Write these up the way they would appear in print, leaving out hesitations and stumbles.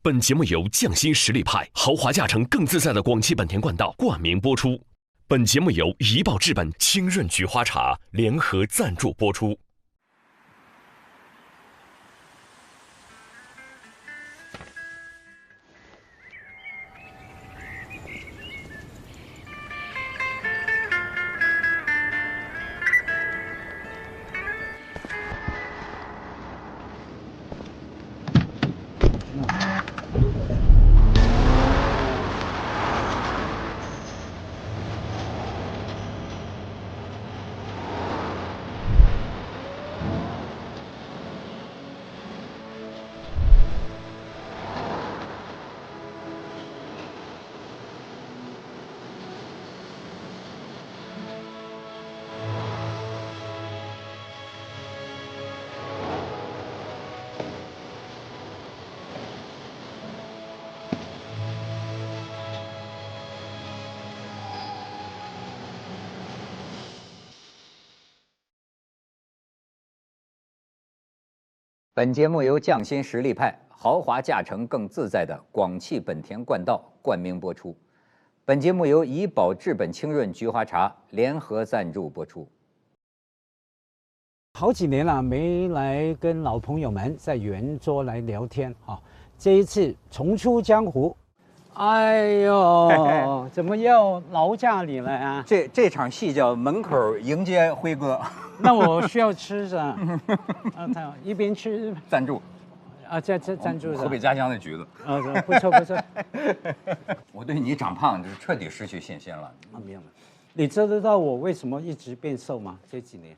本节目由匠心实力派豪华驾乘更自在的广汽本田冠道冠名播出。本节目由怡宝至本清润菊花茶联合赞助播出。本节目由匠心实力派豪华驾乘更自在的广汽本田冠道冠名播出。本节目由怡宝至本清润菊花茶联合赞助播出。好几年了，没来跟老朋友们在圆桌来聊天啊。这一次重出江湖，哎呦，怎么又劳驾你了啊？这场戏叫门口迎接辉哥。那我需要吃着，他一边吃赞助，这赞助河北家乡的橘子，不错不错。我对你长胖就是彻底失去信心了。没有，你知道我为什么一直变瘦吗？这几年，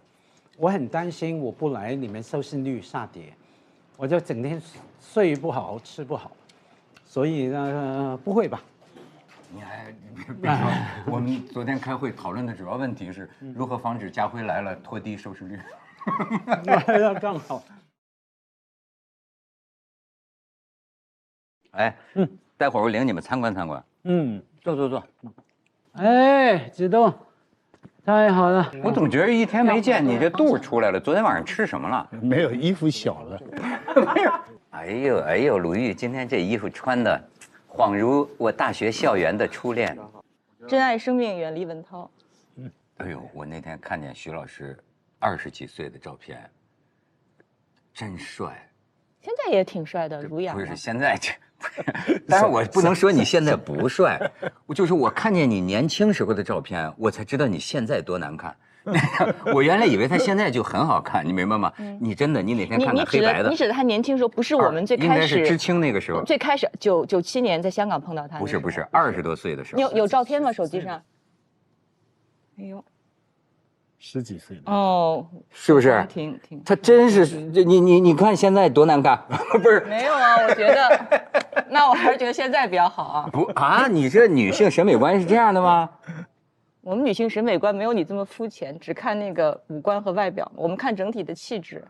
我很担心我不来，你们收视率下跌，我就整天睡不好，吃不好，所以呢，不会吧？你还别说，我们昨天开会讨论的主要问题是如何防止家辉来了拖低收视率。那刚好。哎，待会儿我领你们参观参观。坐。哎，子栋，太好了！我总觉得一天没见你这肚出来了，昨天晚上吃什么了？没有，衣服小了。哎呦，鲁豫今天这衣服穿的。恍如我大学校园的初恋，珍爱生命，远离文涛。哎呦，我那天看见徐老师20几岁的照片，真帅。现在也挺帅的，儒雅。不是现在这，但是我不能说你现在不帅，我就是我看见你年轻时候的照片，我才知道你现在多难看。我原来以为他现在就很好看，你明白吗？你真的，你哪天看看黑白的？你指的他年轻时候，不是我们最开始，应该是知青那个时候。最开始97年在香港碰到他。不是，20多岁的时候。你有照片吗？手机上？哎呦，10几岁了。哦，是不是？挺。他真是，你看现在多难看，不是？没有啊，我觉得，那我还是觉得现在比较好啊。不啊，你这女性审美观是这样的吗？我们女性审美观没有你这么肤浅，只看那个五官和外表，我们看整体的气质。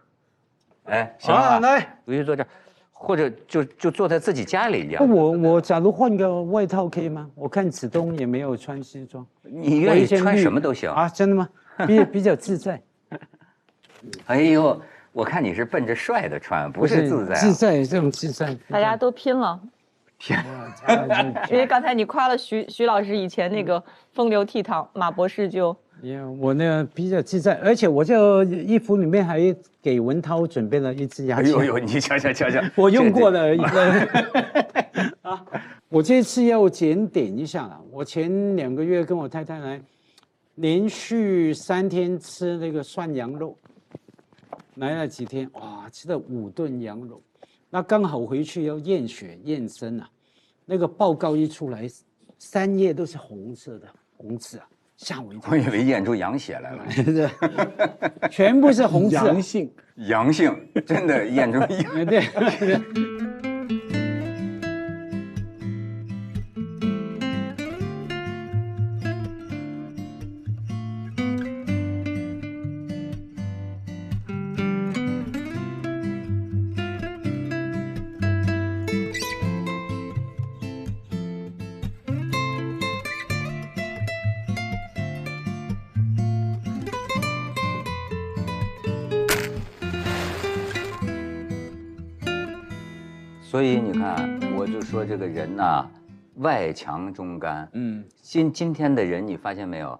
哎，行了，来，鲁豫坐这儿，或者就坐在自己家里一样。我假如换个外套可以吗？我看子东也没有穿西装，你愿意穿什么都行啊？真的吗？比较自在。哎呦，我看你是奔着帅的穿，不是自在。自在这种自在，大家都拼了。因为刚才你夸了徐老师以前那个风流倜傥，马博士就，我那个比较自在，而且我这衣服里面还给文涛准备了一支牙签。哎呦，你瞧，我用过的。啊，我这次要检点一下了。我前2个月跟我太太来，连续3天吃那个涮羊肉，来了几天，哇，吃了5顿羊肉。那刚好回去要验血验身啊，那个报告一出来，3页都是红色的，红字啊，吓我一跳。我以为验出羊血来了，全部是红字。阳性，真的验出阳。对。所以你看，我就说这个人呐，外强中干。今天的人你发现没有？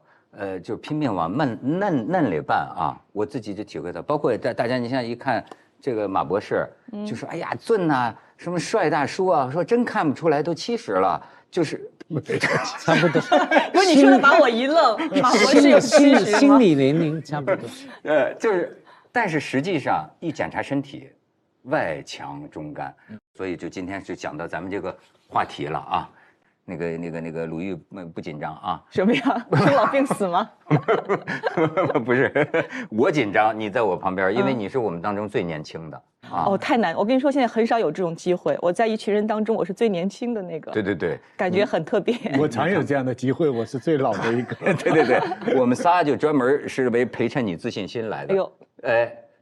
就拼命往嫩里办啊！我自己就体会到，包括大家，你现在一看这个马博士，就说哎呀俊呐，什么帅大叔啊，说真看不出来都70了，就是差不多。不是你说的把我一愣，马博士有70吗？心理年龄差不多。就是，但是实际上一检查身体，外强中干，所以就今天就讲到咱们这个话题了啊。那个鲁豫不紧张啊？什么呀？生老病死吗？不是，我紧张，你在我旁边，因为你是我们当中最年轻的啊。哦，太难！我跟你说，现在很少有这种机会。我在一群人当中，我是最年轻的那个。对，感觉很特别。我常有这样的机会，我是最老的一个。对，我们仨就专门是为陪衬你自信心来的。哎呦，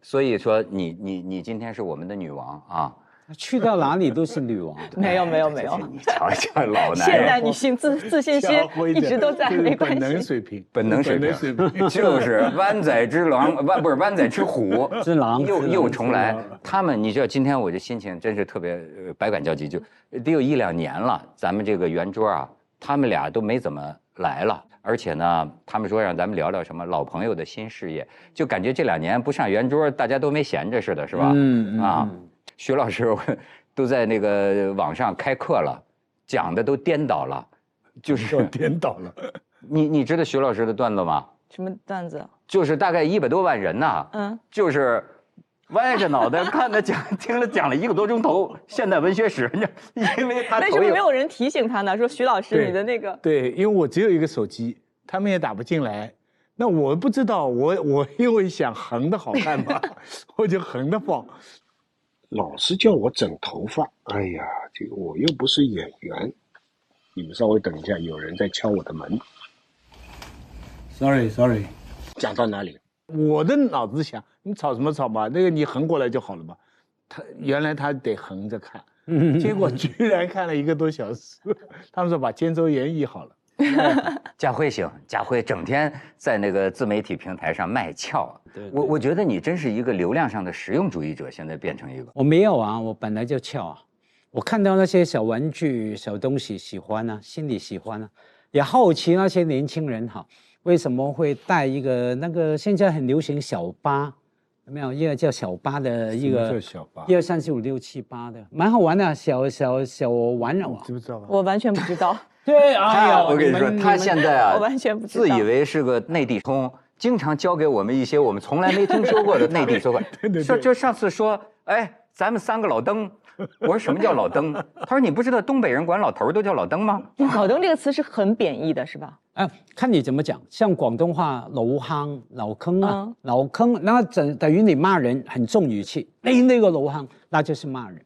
所以说你今天是我们的女王啊。去到哪里都是女王。没有。你瞧瞧老男人，现代女性自信心一直都在，没关系。本能水平，就是湾仔之狼，不是湾仔之虎之狼又重来。他们，你知道今天我这心情真是特别百感交集，就得有1-2年了。咱们这个圆桌啊，他们俩都没怎么来了。而且呢，他们说让咱们聊聊什么老朋友的新事业，就感觉这2年不上圆桌，大家都没闲着似的，是吧？徐老师都在那个网上开课了，讲的都颠倒了，就是颠倒了。你知道徐老师的段子吗？什么段子？就是大概100多万人呐，就是歪着脑袋看他听了讲了1个多钟头现代文学史，因为他为什么没有人提醒他呢？说徐老师你的那个对，因为我只有一个手机，他们也打不进来。那我不知道，我因为想横的好看嘛，我就横的放。老是叫我整头发，哎呀，这个我又不是演员。你们稍微等一下，有人在敲我的门。Sorry， 讲到哪里？我的脑子想，你吵什么吵嘛？那个你横过来就好了嘛。原来他得横着看，结果居然看了1个多小时。他们说把肩周炎医好了。家辉行，家辉整天在那个自媒体平台上卖翘。我觉得你真是一个流量上的实用主义者，现在变成一个。我没有啊，我本来就翘啊。我看到那些小玩具、小东西喜欢啊，心里喜欢啊，也好奇那些年轻人哈，为什么会带一个那个现在很流行小巴，有没有一个叫小巴的一个小巴？1、2、3、4、5、6、7、8的，蛮好玩的，小玩偶啊。知不知道吧？我完全不知道。对，哎呀，我跟你说，他现在啊，我完全不知道，自以为是个内地通，经常教给我们一些我们从来没听说过的内地说话。就上次说，哎，咱们3个老登，我说什么叫老登？他说你不知道东北人管老头都叫老登吗？老登这个词是很贬义的，是吧？看你怎么讲。像广东话老坑、老坑啊，老坑，那等于你骂人很重语气，那个老坑，那就是骂人。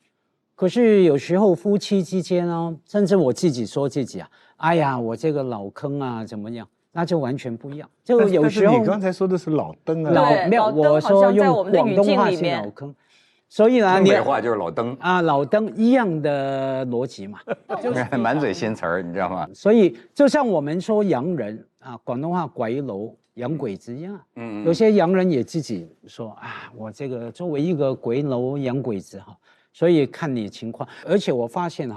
可是有时候夫妻之间哦，甚至我自己说自己啊，哎呀，我这个老坑啊，怎么样？那就完全不一样。就有时候你刚才说的是老登啊，没有，我说用广东话是老坑，所以呢，东北话就是老登啊，老登一样的逻辑嘛，就是满嘴新词儿，你知道吗？所以就像我们说洋人啊，广东话鬼佬、洋鬼子一样，有些洋人也自己说啊，我这个作为一个鬼佬、洋鬼子哈。所以看你情况，而且我发现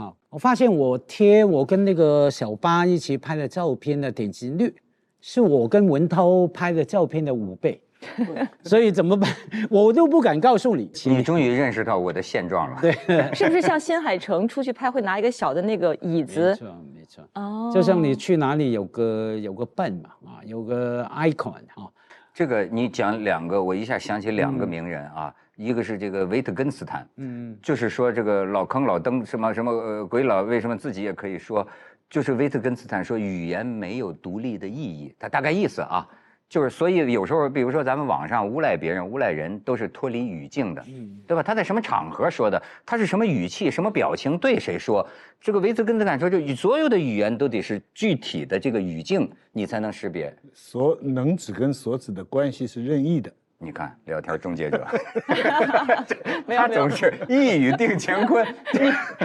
我贴我跟那个小巴一起拍的照片的点击率，是我跟文涛拍的照片的5倍，所以怎么办？我都不敢告诉你。你终于认识到我的现状了。对，是不是像新海诚出去拍会拿一个小的那个椅子？没错。哦，就像你去哪里有个伴嘛，有个 icon 啊。这个你讲2个，我一下想起2个名人啊。一个是这个维特根斯坦，就是说这个老坑老登什么鬼佬为什么自己也可以说，就是维特根斯坦说语言没有独立的意义，他大概意思啊，就是所以有时候比如说咱们网上诬赖别人、诬赖人都是脱离语境的，对吧？他在什么场合说的，他是什么语气、什么表情对谁说，这个维特根斯坦说，就所有的语言都得是具体的这个语境，你才能识别。能指跟所指的关系是任意的。你看，聊天终结者，他总是一语定乾坤。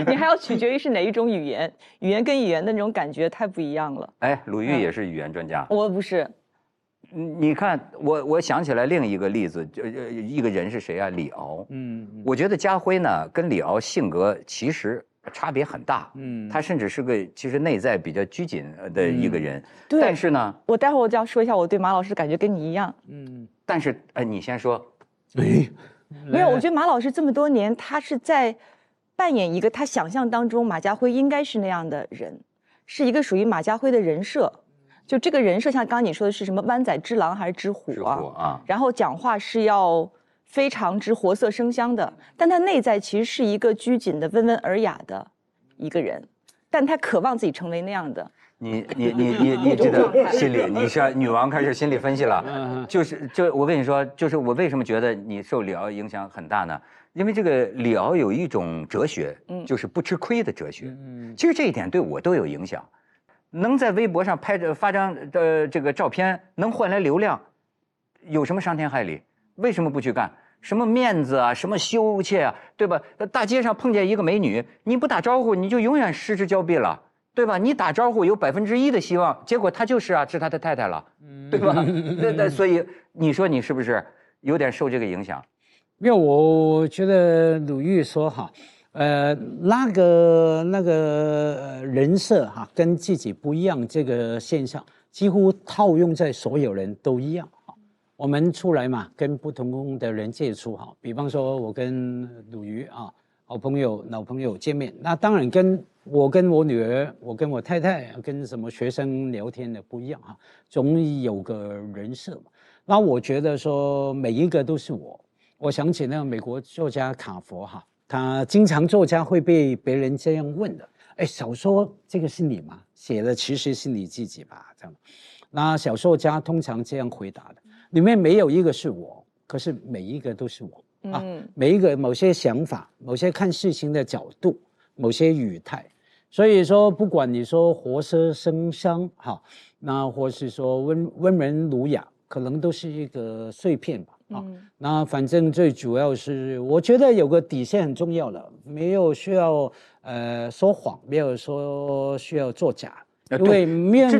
你还要取决于是哪一种语言，语言跟语言的那种感觉太不一样了。哎，鲁豫也是语言专家。我不是。你看，我想起来另一个例子，一个人是谁啊？李敖。我觉得家辉呢跟李敖性格其实差别很大。他甚至是个其实内在比较拘谨的一个人。对。但是呢，我待会儿我就要说一下我对马老师感觉跟你一样。但是你先说。没有，我觉得马老师这么多年，他是在扮演一个他想象当中马家辉应该是那样的人，是一个属于马家辉的人设。就这个人设，像刚刚你说的是什么湾仔之狼还是之虎啊？然后讲话是要非常之活色生香的，但他内在其实是一个拘谨的、温文尔雅的一个人，但他渴望自己成为那样的。你这个心理，你是女王开始心理分析了。就我跟你说，就是我为什么觉得你受李敖影响很大呢？因为这个李敖有一种哲学，就是不吃亏的哲学。其实这一点对我都有影响。能在微博上发张这个照片，能换来流量，有什么伤天害理？为什么不去干？什么面子啊，什么羞怯啊，对吧？大街上碰见一个美女，你不打招呼，你就永远失之交臂了。对吧？你打招呼有1%的希望，结果他就是是他的太太了，对吧？所以你说你是不是有点受这个影响？没有，我觉得鲁豫说哈，那个人设哈跟自己不一样，这个现象几乎套用在所有人都一样哈。我们出来嘛，跟不同的人接触哈，比方说我跟鲁豫啊。好朋友、老朋友见面，那当然跟我女儿、我跟我太太、跟什么学生聊天的不一样哈，总有个人设嘛。那我觉得说每一个都是我。我想起那个美国作家卡佛哈，他经常作家会被别人这样问的，哎，小说这个是你吗？写的其实是你自己吧？这样，那小说家通常这样回答的，里面没有一个是我，可是每一个都是我。每一个某些想法，某些看事情的角度，某些语态，所以说不管你说活色生香哈，那或是说温文儒雅，可能都是一个碎片吧那反正最主要是，我觉得有个底线很重要了，没有需要说谎，没有说需要作假。因为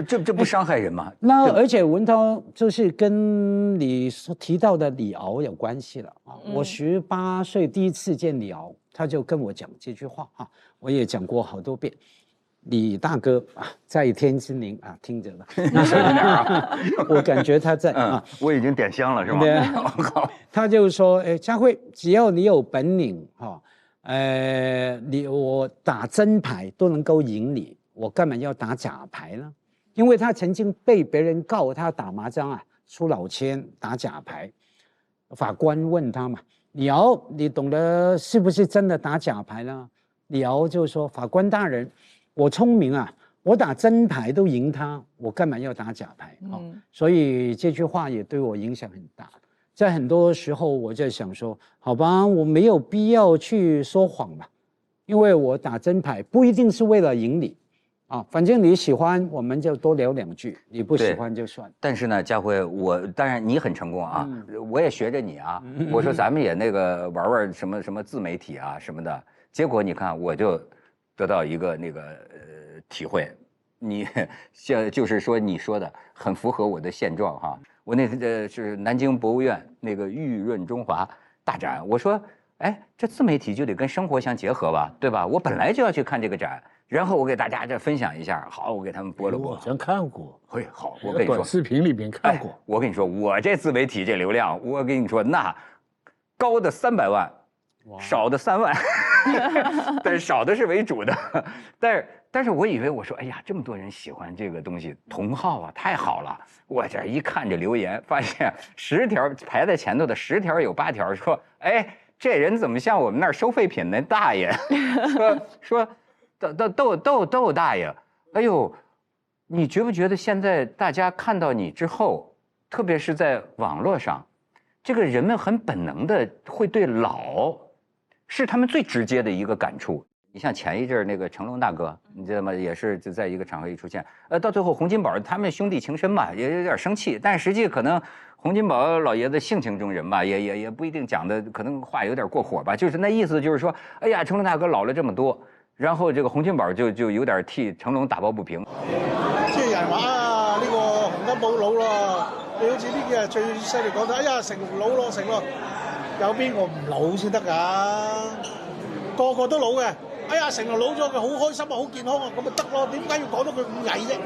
这不伤害人吗？那而且文涛就是跟你所提到的李敖有关系了啊。我18岁第一次见李敖，他就跟我讲这句话啊，我也讲过好多遍。李大哥啊，在天之灵啊，听着了。我感觉他在啊，我已经点香了，是吗？对。他就说，家辉，只要你有本领哈，我打真牌都能够赢你。我干嘛要打假牌呢？因为他曾经被别人告他打麻将啊，出老千打假牌。法官问他嘛，李敖，你懂得是不是真的打假牌呢？李敖就说，法官大人，我聪明啊，我打真牌都赢他，我干嘛要打假牌？所以这句话也对我影响很大。在很多时候我在想说，好吧，我没有必要去说谎吧，因为我打真牌不一定是为了赢你。反正你喜欢，我们就多聊2句；你不喜欢就算。但是呢，家辉，当然你很成功啊，我也学着你啊。我说咱们也那个玩什么自媒体啊什么的，结果你看我就得到一个那个体会，你就是说你说的很符合我的现状哈。我那是南京博物院那个玉润中华大展，我说，这自媒体就得跟生活相结合吧，对吧？我本来就要去看这个展。然后我给大家这分享一下，好，我给他们播了播。我好像看过，好，我跟你说，短视频里边看过。我跟你说，我这自媒体这流量，我跟你说，那高的300万，少的3万，但是少的是为主的。但是我以为我说，哎呀，这么多人喜欢这个东西，同好啊，太好了。我这一看这留言，发现10条排在前头的10条有8条说，这人怎么像我们那儿收废品那大爷？说。窦大爷，哎呦，你觉不觉得现在大家看到你之后，特别是在网络上，这个人们很本能的会对老，是他们最直接的一个感触。你像前一阵那个成龙大哥，你知道吗？也是就在一个场合一出现，到最后洪金宝他们兄弟情深嘛，也有点生气，但实际可能洪金宝老爷子性情中人吧，也不一定讲的，可能话有点过火吧，就是那意思，就是说，哎呀，成龙大哥老了这么多。然後這個洪金寶就有點替成龍打抱不平。即係有人話啊，呢個洪金寶老咯，你好似呢幾日最犀利講到，哎呀成老咯成咯，有邊個唔老先得㗎？個個都老嘅。哎呀，成龍老咗，佢好開心啊，好健康啊，咁咪得咯。點解要講到佢咁曳啫？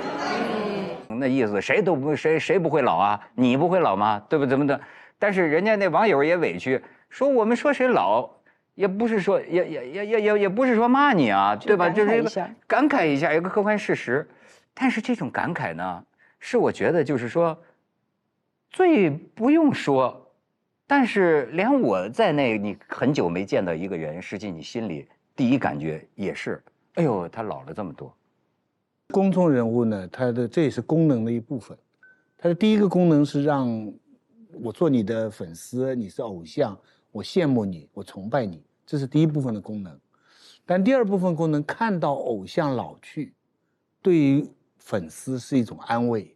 那意思谁不会老啊？你不会老吗？对不对？怎么的？但是人家那网友也委屈，说我们说谁老，也不是说也不是说骂你啊，对吧？就是感慨一下一个客观事实。但是这种感慨呢，是我觉得就是说，最不用说，但是连我在内，你很久没见到一个人，实际你心里第一感觉也是，哎呦，他老了这么多。公众人物呢，这也是功能的一部分。他的第一个功能是让我做你的粉丝，你是偶像，我羡慕你，我崇拜你，这是第一部分的功能。但第二部分功能，看到偶像老去，对于粉丝是一种安慰，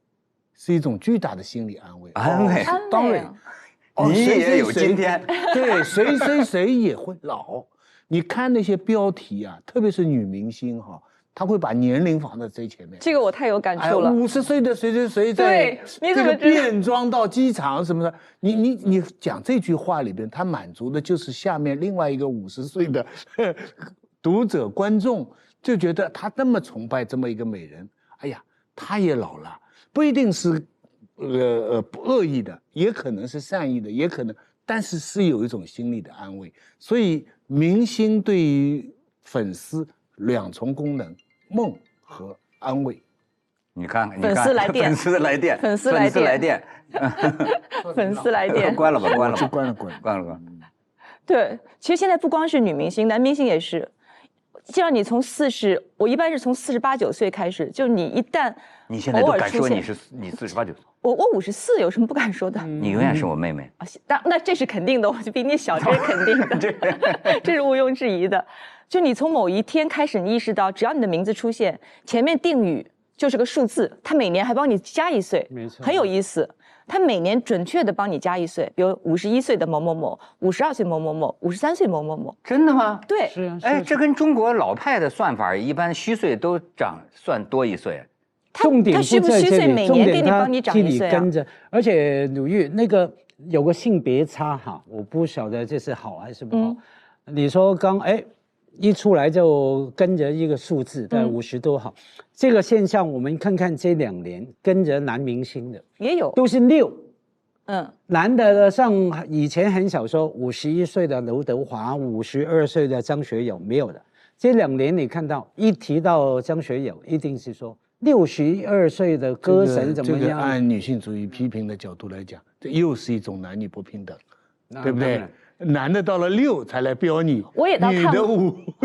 是一种巨大的心理安慰。安慰，当然，你也有今天。对，谁也会老。你看那些标题啊，特别是女明星哈。他会把年龄放在最前面，这个我太有感触了。50岁的谁谁谁在这个变装到机场什么的，你讲这句话里边，他满足的就是下面另外一个50岁的读者观众，就觉得他那么崇拜这么一个美人，哎呀，他也老了，不一定是不恶意的，也可能是善意的，也可能，但是是有一种心理的安慰。所以明星对于粉丝两重功能，梦和安慰。你看，粉丝来电，粉丝来电，粉丝来电，粉丝来电，关了吧，关了吧，关了。对，其实现在不光是女明星，男明星也是。就让你从40，我一般是从48、9岁开始，就你一旦你现在都敢说你48、9岁，我54，有什么不敢说的？你永远是我妹妹啊！那这是肯定的，我就比你小，这是肯定的，这是毋庸置疑的。就你从某一天开始，你意识到，只要你的名字出现，前面定语就是个数字，它每年还帮你加1岁，没错，很有意思。他每年准确的帮你加1岁，比如51岁的某某某，52岁某某某，53岁某某某。真的吗？对，是啊。哎，这跟中国老派的算法一般虚岁都算多1岁。重点虚不虚岁，每年给你帮你长1岁啊。跟着，而且鲁豫那个有个性别差哈，我不晓得这是好还是不好。你说一出来就跟着一个数字，在50多好，这个现象我们看看这2年跟着男明星的也有，都是6，男的像以前很少说51岁的刘德华，52岁的张学友，没有的。这2年你看到一提到张学友，一定是说62岁的歌神怎么样？这个按女性主义批评的角度来讲，这又是一种男女不平等，对不对？男的到了6才来标你，我也到看过，女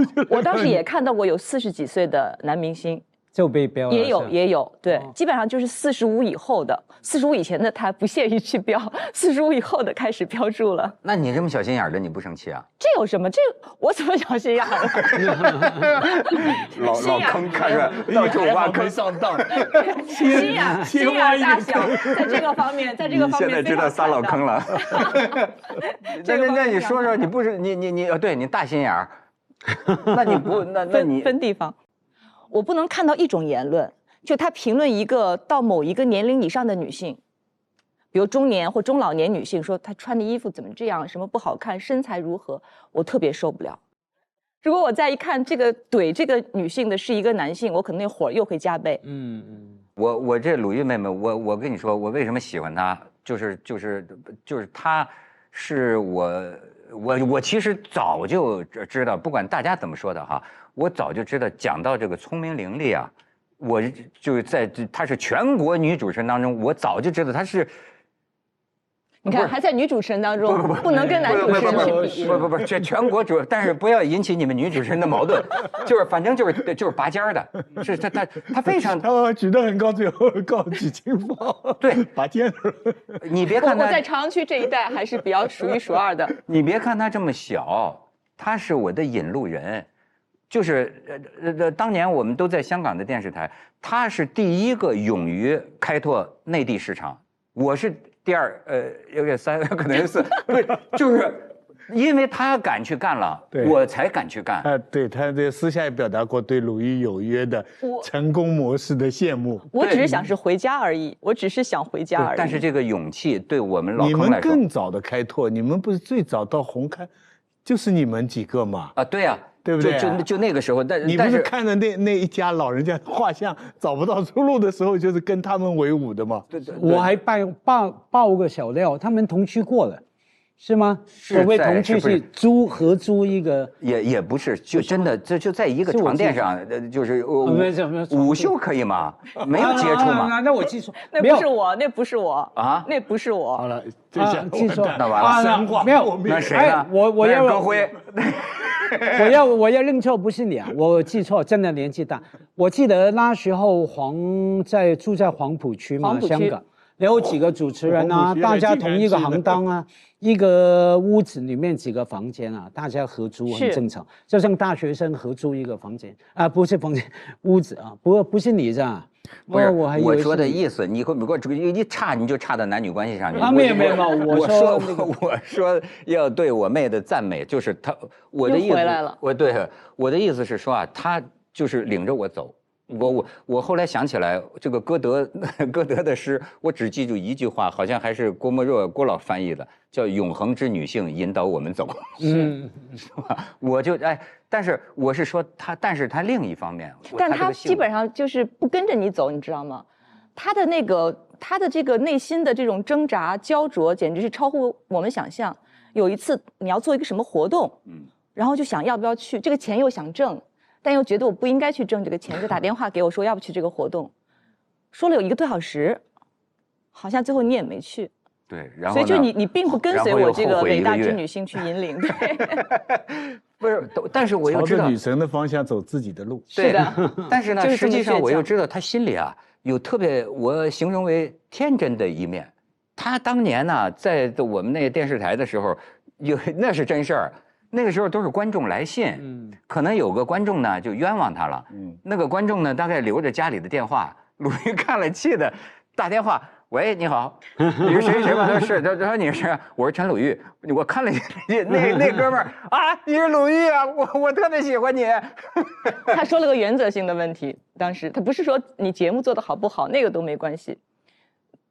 的5，我当时也看到过有40几岁的男明星就被标了，也有，对，基本上就是45以后的，45以前的他不屑于去标，45以后的开始标注了。那你这么小心眼的，你不生气啊？这有什么？这我怎么小心眼了？老坑，看出来到处挖坑上当，心眼大小，在这个方面，你现在知道撒老坑了。那你说说，你不是你对你大心眼儿，那你不那你分地方。我不能看到一种言论，就他评论一个到某一个年龄以上的女性，比如中年或中老年女性，说她穿的衣服怎么这样，什么不好看，身材如何，我特别受不了。如果我再一看这个怼这个女性的是一个男性，我可能那火又会加倍。我这鲁豫妹妹，我跟你说，我为什么喜欢她，就是她是我其实早就知道，不管大家怎么说的哈，我早就知道，讲到这个聪明伶俐啊，我就在她是全国女主持人当中，我早就知道她是。你看，还在女主持人当中，不能跟男主持人去比。不，这全国但是不要引起你们女主持人的矛盾，就是反正就是拔尖的，是他非常他举得很高，最后告举金宝，对，拔尖。你别看他我在朝阳区这一带还是比较数1数2的。你别看他这么小，他是我的引路人，就是当年我们都在香港的电视台，他是第一个勇于开拓内地市场，我是。第2，有点3，可能是4，对，就是因为他敢去干了，我才敢去干。对，他这私下也表达过对鲁豫有约的成功模式的羡慕。我只是想是回家而已，我只是想回家而已。但是这个勇气对我们老坑来说，你们更早的开拓，你们不是最早到红磡，就是你们几个嘛。啊，对呀，对不对就那个时候，你不是看着那一家老人家画像找不到出路的时候，就是跟他们为伍的吗？对，我还爆个小料，他们同居过了。是吗？所谓同居是合租一个，也不是，就真的就在一个床垫上，就是午休可以吗？没有接触吗？那我记错，那不是我，那不是我啊，那不是我。好了，这下记错，那完了，没有，那谁呢？我要高辉，我要认错，不是你啊，我记错，真的年纪大。我记得那时候住在黄埔区嘛，香港。有几个主持人啊，大家同一个行当啊，一个屋子里面几个房间啊，大家合租很正常，就像大学生合租一个房间啊，不是房间，屋子啊，不是你这样。不是，我说的意思，你给我一差你就差到男女关系上去。没有，我说要对我妹的赞美，就是我的意思，回来了。我的意思是说啊，她就是领着我走。我后来想起来，这个歌德的诗，我只记住一句话，好像还是郭沫若郭老翻译的，叫"永恒之女性引导我们走"，是吧？我就但是我是说但是他另一方面，但他基本上就是不跟着你走，你知道吗？他的这个内心的这种挣扎焦灼，简直是超乎我们想象。有一次你要做一个什么活动，然后就想要不要去，这个钱又想挣。但又觉得我不应该去挣这个钱，就打电话给我说要不去这个活动，说了有1个多小时，好像最后你也没去。对，然后所以就你并不跟随我这个伟大之女性去引领，对。不是，但是我又知道朝着女神的方向走自己的路。是的，但是呢，实际上我又知道他心里啊有特别我形容为天真的一面。他当年呢，在我们那个电视台的时候，那是真事儿。那个时候都是观众来信，可能有个观众呢就冤枉他了，那个观众呢大概留着家里的电话，鲁豫看了气的打电话，喂，你好，你是谁吗？他说是，他说你是，我是陈鲁豫，我看了那哥们儿啊，你是鲁豫啊，我特别喜欢你。他说了个原则性的问题，当时他不是说你节目做得好不好，那个都没关系，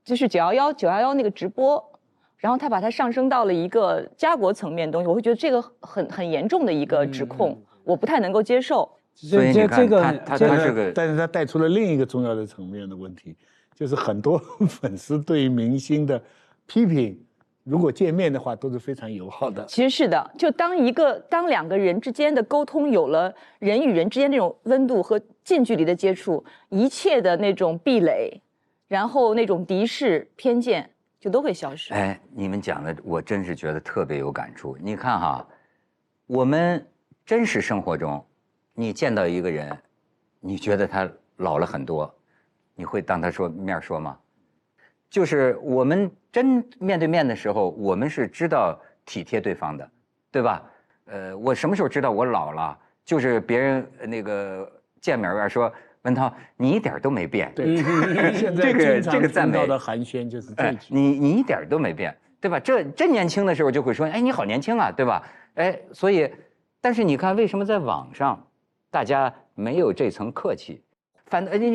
就是911那个直播。然后他把它上升到了一个家国层面的东西，我会觉得这个很严重的一个指控，我不太能够接受。所以你看，他是个，但是他带出了另一个重要的层面的问题，就是很多粉丝对于明星的批评，如果见面的话都是非常友好的。其实是的，就当2个人之间的沟通有了人与人之间那种温度和近距离的接触，一切的那种壁垒，然后那种敌视偏见。就都会消失。你们讲的我真是觉得特别有感触。你看哈，我们真实生活中，你见到一个人，你觉得他老了很多，你会当他面说吗？就是我们真面对面的时候，我们是知道体贴对方的，对吧？我什么时候知道我老了？就是别人那个见面说。文涛，你一点都没变。对，这个赞美的寒暄就是这句。你一点都没变，对吧？真年轻的时候就会说，你好年轻啊，对吧？所以，但是你看，为什么在网上，大家没有这层客气？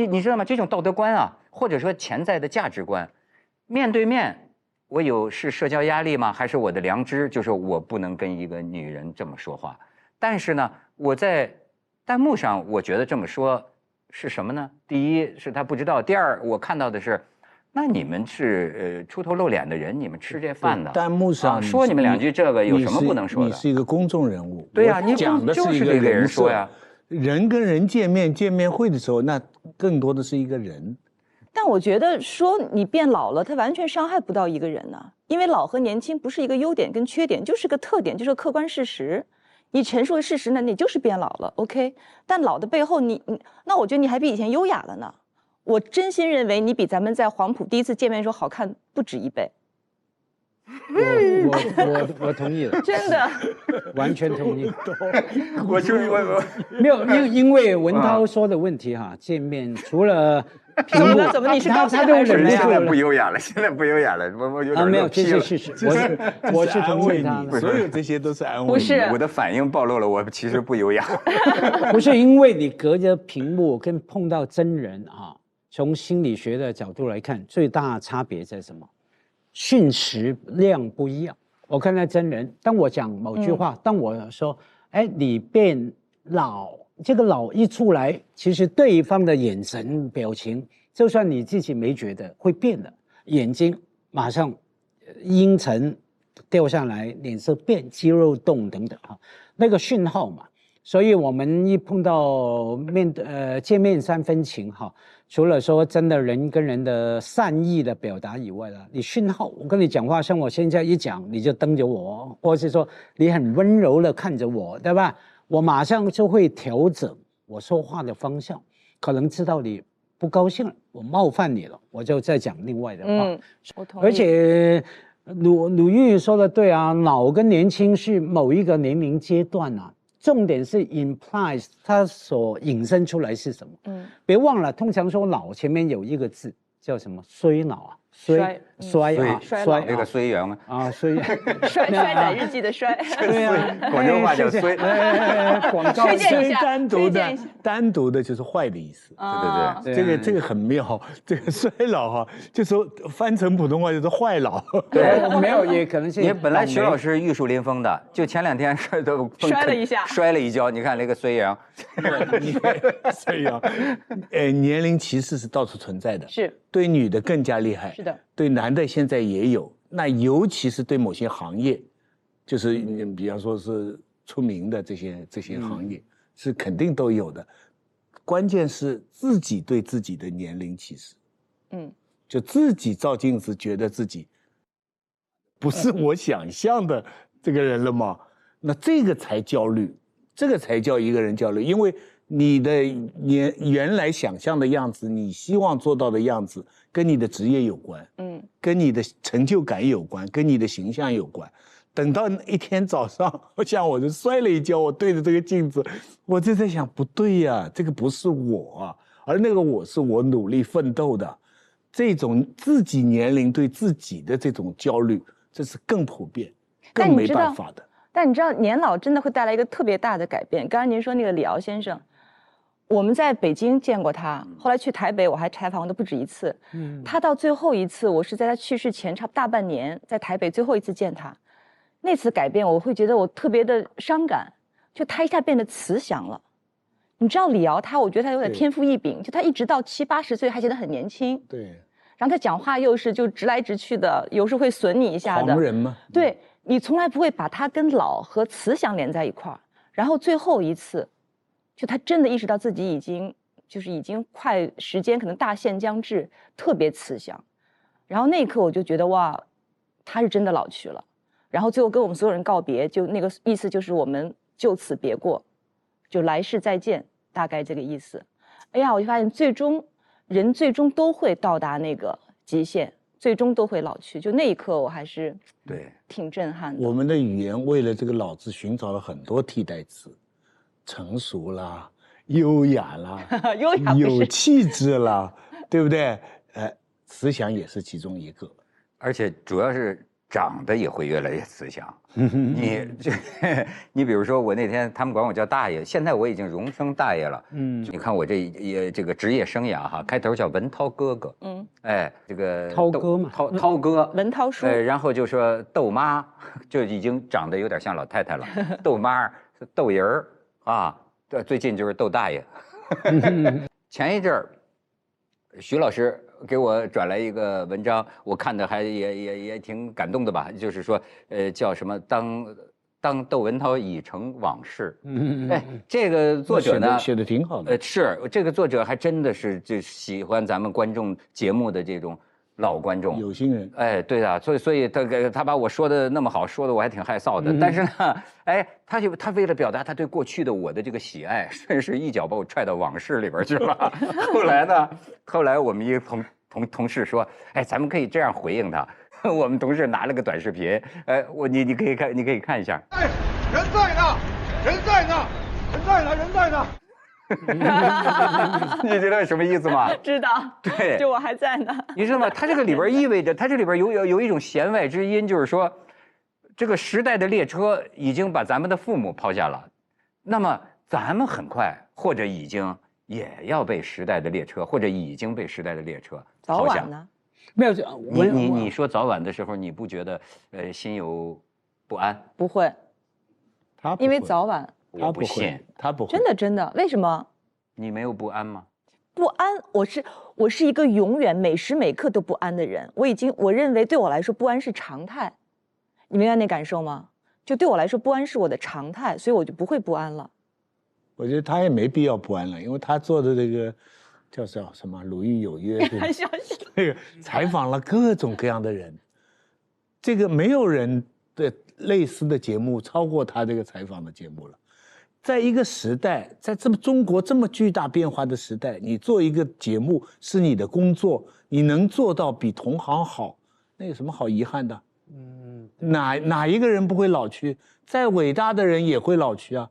你知道吗？这种道德观啊，或者说潜在的价值观，面对面，我是社交压力吗？还是我的良知？就是我不能跟一个女人这么说话。但是呢，我在弹幕上，我觉得这么说。是什么呢？第一是他不知道，第二我看到的是，那你们是出头露脸的人，你们吃这饭的。弹幕上说你们2句这个有什么不能说的？你是一个公众人物。对呀，你讲的就是一个人说呀。人跟人见面会的时候，那更多的是一个人。但我觉得说你变老了，它完全伤害不到一个人呢，因为老和年轻不是一个优点跟缺点，就是个特点，就是个客观事实。你陈述的事实呢，你就是变老了 ，OK？ 但老的背后那我觉得你还比以前优雅了呢。我真心认为你比咱们在黄埔第一次见面的时候好看不止1倍。我同意了，真的，完全同意。我没有，因为文涛说的问题哈，见面除了怎么你是高兴还是现在不优雅了？现在不优雅了，我有点没有，这是事实，我是同意他的。所有这些都是安慰。不是，我的反应暴露了，我其实不优雅。不是因为你隔着屏幕跟碰到真人啊，从心理学的角度来看，最大差别在什么？讯息量不一样。我看到真人，当我讲某句话，当我说，哎，你变老，这个老一出来，其实对方的眼神、表情，就算你自己没觉得会变的，眼睛马上阴沉掉下来，脸色变，肌肉动等等哈，那个讯号嘛。所以我们一碰到见面三分情哈，除了说真的人跟人的善意的表达以外啦，你讯号，我跟你讲话，像我现在一讲你就瞪着我，或是说你很温柔的看着我，对吧？我马上就会调整我说话的方向，可能知道你不高兴了，我冒犯你了，我就再讲另外的话。我同意。而且鲁豫说的对啊，老跟年轻是某一个年龄阶段啊。重点是 implies 它所引申出来是什么？别忘了，通常说老前面有一个字叫什么？衰老啊，衰那个衰员吗？啊，衰衰仔日记的衰。对啊，广州话叫衰。广告衰单独的就是坏的意思。对，这个很妙。这个衰老哈，就说翻成普通话就是坏老。对，没有也可能是。你本来徐老师玉树临风的，就前2天都摔了一下，摔了一跤。你看那个衰阳，衰阳，年龄歧视是到处存在的，是对女的更加厉害，是的，对男的现在也有。那尤其是对某些行业，就是比方说是出名的这些行业，是肯定都有的。关键是自己对自己的年龄歧视，就自己照镜子觉得自己不是我想象的这个人了吗？那这个才焦虑，这个才叫一个人焦虑，因为你的原来想象的样子，你希望做到的样子，跟你的职业有关，跟你的成就感有关，跟你的形象有关。等到一天早上，像我就摔了一跤，我对着这个镜子，我就在想，不对呀，这个不是我啊，而那个我是我努力奋斗的。这种自己年龄对自己的这种焦虑，这是更普遍、更没办法的。但你知道，年老真的会带来一个特别大的改变。刚刚您说那个李敖先生，我们在北京见过他，后来去台北我还采访的不止一次。他到最后一次，我是在他去世前差不多大半年，在台北最后一次见他。那次改变，我会觉得我特别的伤感，就他一下变得慈祥了。你知道李敖他，我觉得他有点天赋异禀，就他一直到70、80岁还显得很年轻。对。然后他讲话又是就直来直去的，有时候会损你一下的。狂人吗？对，你从来不会把他跟老和慈祥连在一块儿。然后最后一次，就他真的意识到自己已经快时间可能大限将至，特别慈祥。然后那一刻我就觉得哇，他是真的老去了。然后最后跟我们所有人告别，就那个意思就是我们就此别过，就来世再见，大概这个意思。哎呀，我就发现人最终都会到达那个极限，最终都会老去。就那一刻，我还是挺震撼的。我们的语言为了这个老字寻找了很多替代词，成熟啦，优雅啦，有气质啦，对不对？慈祥也是其中一个，而且主要是长得也会越来越慈祥。你比如说，我那天他们管我叫大爷，现在我已经荣升大爷了。你看我这个职业生涯哈，开头叫文涛哥哥，这个涛哥嘛，涛哥，文涛叔，然后就说豆妈，就已经长得有点像老太太了。豆妈、豆人儿啊，最近就是豆大爷。前一阵儿，徐老师给我转来一个文章，我看的还也挺感动的吧，就是说，叫什么当窦文涛已成往事。这个作者呢写的挺好的。是这个作者还真的是就喜欢咱们观众节目的这种老观众，有心人。对啊，所以他把我说的那么好，说的我还挺害臊的。但是呢，他为了表达他对过去的我的这个喜爱，顺势一脚把我踹到往事里边去了。后来我们一个同事说，咱们可以这样回应他。我们同事拿了个短视频，你可以看一下。人在呢，人在呢，人在呢，人在呢。你知道什么意思吗？知道。对，就我还在呢。你知道吗？它这个里边意味着，它这里边有一种弦外之音，就是说，这个时代的列车已经把咱们的父母抛下了，那么咱们很快或者已经也要被时代的列车，或者已经被时代的列车抛下。早晚呢？没有，你说早晚的时候，你不觉得心有不安？不会，他不会因为早晚我不信，他不会。真的，为什么？你没有不安吗？不安，我是一个永远每时每刻都不安的人。我认为对我来说不安是常态，你明白那感受吗？就对我来说不安是我的常态，所以我就不会不安了。我觉得他也没必要不安了，因为他做的这个叫什么《鲁豫有约》这个采访了各种各样的人，这个没有人的类似的节目超过他这个采访的节目了。在一个时代，在中国这么巨大变化的时代，你做一个节目是你的工作，你能做到比同行好，那有什么好遗憾的？哪一个人不会老去？再伟大的人也会老去啊。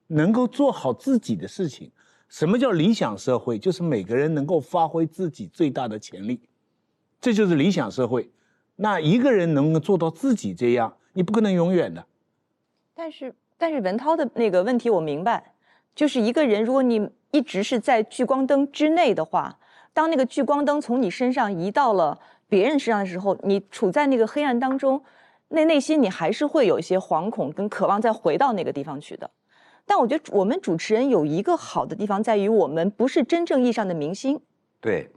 能够做好自己的事情，什么叫理想社会？就是每个人能够发挥自己最大的潜力，这就是理想社会。那一个人能够做到自己这样，你不可能永远的。但是文涛的那个问题我明白，就是一个人如果你一直是在聚光灯之内的话，当那个聚光灯从你身上移到了别人身上的时候，你处在那个黑暗当中，内心你还是会有一些惶恐跟渴望再回到那个地方去的。但我觉得我们主持人有一个好的地方在于，我们不是真正意义上的明星，对，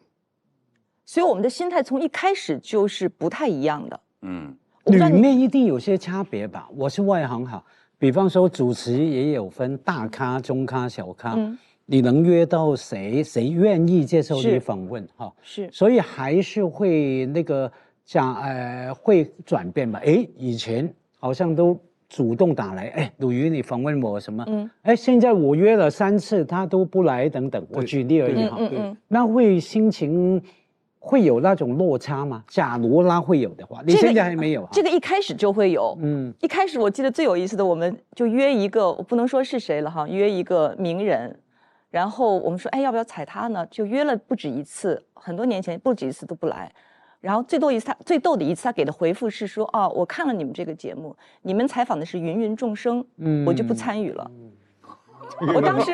所以我们的心态从一开始就是不太一样的。里面一定有些差别吧？我是外行哈，比方说主持也有分大咖、中咖、小咖，你能约到谁，谁愿意接受你访问哈？是，所以还是会那个会转变吧？以前好像都主动打来，鲁豫你访问我什么？现在我约了3次，他都不来，等等。我举例而已哈。那会心情会有那种落差吗？假如他会有的话，你现在还没有。这个一开始就会有。一开始我记得最有意思的，我们就约一个，我不能说是谁了哈，约一个名人，然后我们说，要不要采他呢？就约了不止一次，很多年前不止一次都不来。然后最逗的一次，他给的回复是说：“我看了你们这个节目，你们采访的是芸芸众生，我就不参与了。”我当时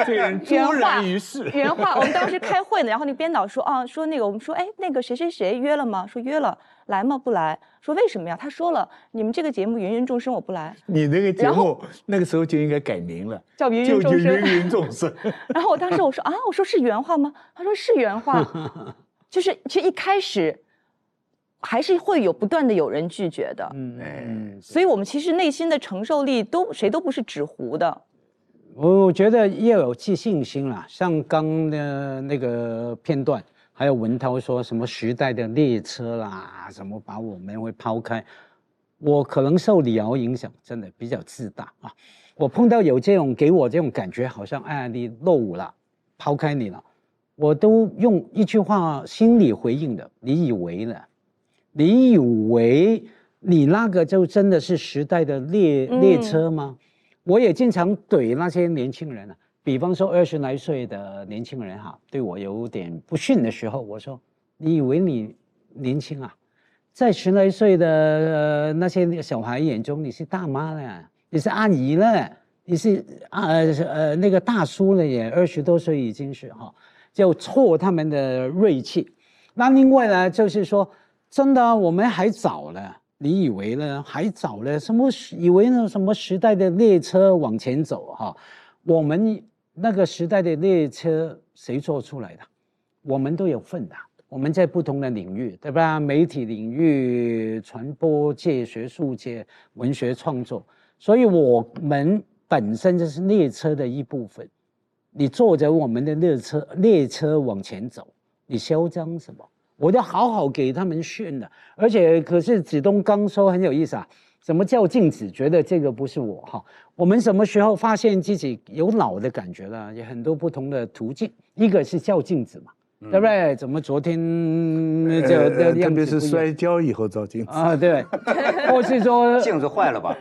这人突然于世，原话，我们当时开会呢，然后那个编导说说那个我们说那个谁谁谁约了吗？说约了，来吗？不来。说为什么呀？他说了，你们这个节目芸芸众生，我不来。你那个节目那个时候就应该改名了，叫芸芸众生。就芸芸众生。然后我当时我说是原话吗？他说是原话。就是其实一开始还是会有不断的有人拒绝的，所以我们其实内心的承受力谁都不是纸糊的。我觉得要有自信心啦，像刚的那个片段，还有文涛说什么时代的列车啦，什么把我们会抛开，我可能受李敖影响，真的比较自大啊。我碰到有这种给我这种感觉，好像你落伍了，抛开你了。我都用一句话心理回应的，你以为呢？你以为你那个就真的是时代的列车吗？我也经常怼那些年轻人啊，比方说20来岁的年轻人哈，对我有点不逊的时候，我说你以为你年轻啊？在10来岁的那些小孩眼中，你是大妈了，你是阿姨了，你是那个大叔了也，20多岁已经是哈。就挫他们的锐气。那另外呢，就是说，真的我们还早了，你以为呢？还早了，以为呢什么时代的列车往前走哈？我们那个时代的列车谁做出来的？我们都有份的。我们在不同的领域，对吧？媒体领域、传播界、学术界、文学创作，所以我们本身就是列车的一部分。你坐着我们的列车往前走，你嚣张什么？我都好好给他们训了。而且可是子东刚说很有意思啊，什么叫镜子？觉得这个不是我哈。我们什么时候发现自己有老的感觉了？有很多不同的途径，一个是照镜子嘛，对不对？怎么昨天特别是摔跤以后照镜子啊，对，或是说镜子坏了吧？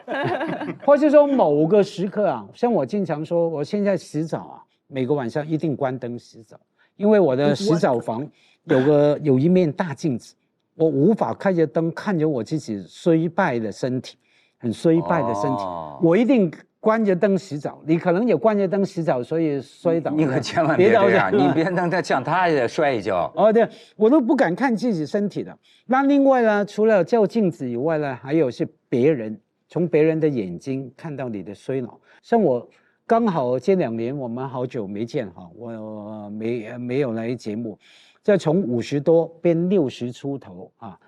或是说某个时刻啊，像我经常说，我现在洗澡啊。每个晚上一定关灯洗澡，因为我的洗澡房有一面大镜子，我无法开着灯看着我自己衰败的身体，很衰败的身体，我一定关着灯洗澡，你可能也关着灯洗澡，所以摔倒。你可千万别这样，你别让他像他也摔一跤。哦，对，我都不敢看自己身体的。那另外呢，除了照镜子以外呢，还有是别人从别人的眼睛看到你的衰老。像我刚好这2年我们好久没见哈，我没有来节目，再从50多变60出头啊，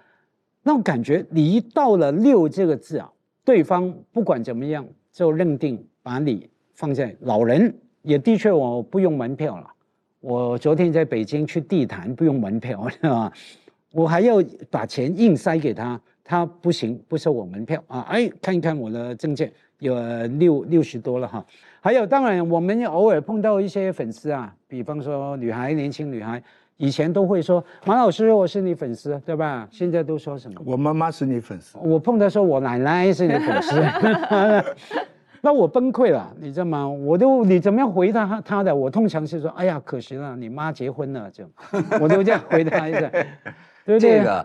那种感觉，你一到了6这个字啊，对方不管怎么样。就认定把你放在老人，也的确我不用门票了。我昨天在北京去地坛不用门票啊，我还要把钱硬塞给他，他不行，不收我门票啊！哎，看一看我的证件，有60多了哈。还有，当然我们偶尔碰到一些粉丝啊，比方说年轻女孩。以前都会说马老师我是你粉丝，对吧？现在都说什么？我妈妈是你粉丝。我碰到说我奶奶是你粉丝，那我崩溃了，你知道吗？你怎么样回答他的？我通常是说，哎呀，可惜了，你妈结婚了，就我都这样回答一下，对不对？这个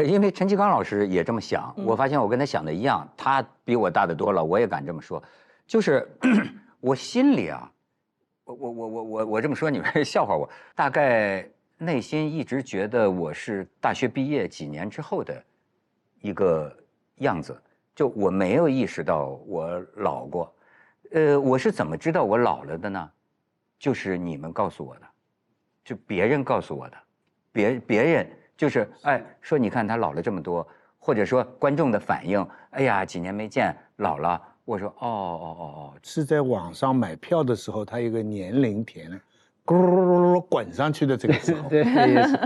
因为陈其刚老师也这么想，我发现我跟他想的一样，他比我大得多了，我也敢这么说，就是我心里啊，我这么说你们笑话我，大概。内心一直觉得我是大学毕业几年之后的一个样子，就我没有意识到我老过。我是怎么知道我老了的呢？就是你们告诉我的，就别人告诉我的，别人就是说你看他老了这么多，或者说观众的反应，哎呀几年没见老了，我说哦，是在网上买票的时候，他有个年龄填了。咕噜噜噜噜滚上去的这个时候，对，也是，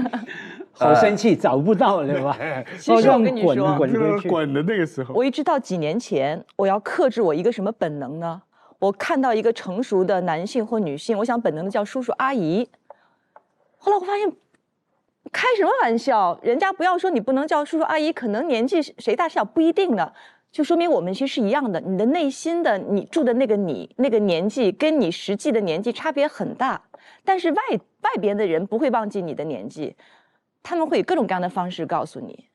好生气，找不到了吧？其实我跟你说，滚的那个时候，我一直到几年前，我要克制我一个什么本能呢？我看到一个成熟的男性或女性，我想本能的叫叔叔阿姨。后来我发现，开什么玩笑？人家不要说你不能叫叔叔阿姨，可能年纪谁大谁小不一定的。就说明我们其实是一样的，你的内心的你住的那个年纪，跟你实际的年纪差别很大。但是外边的人不会忘记你的年纪，他们会以各种各样的方式告诉你。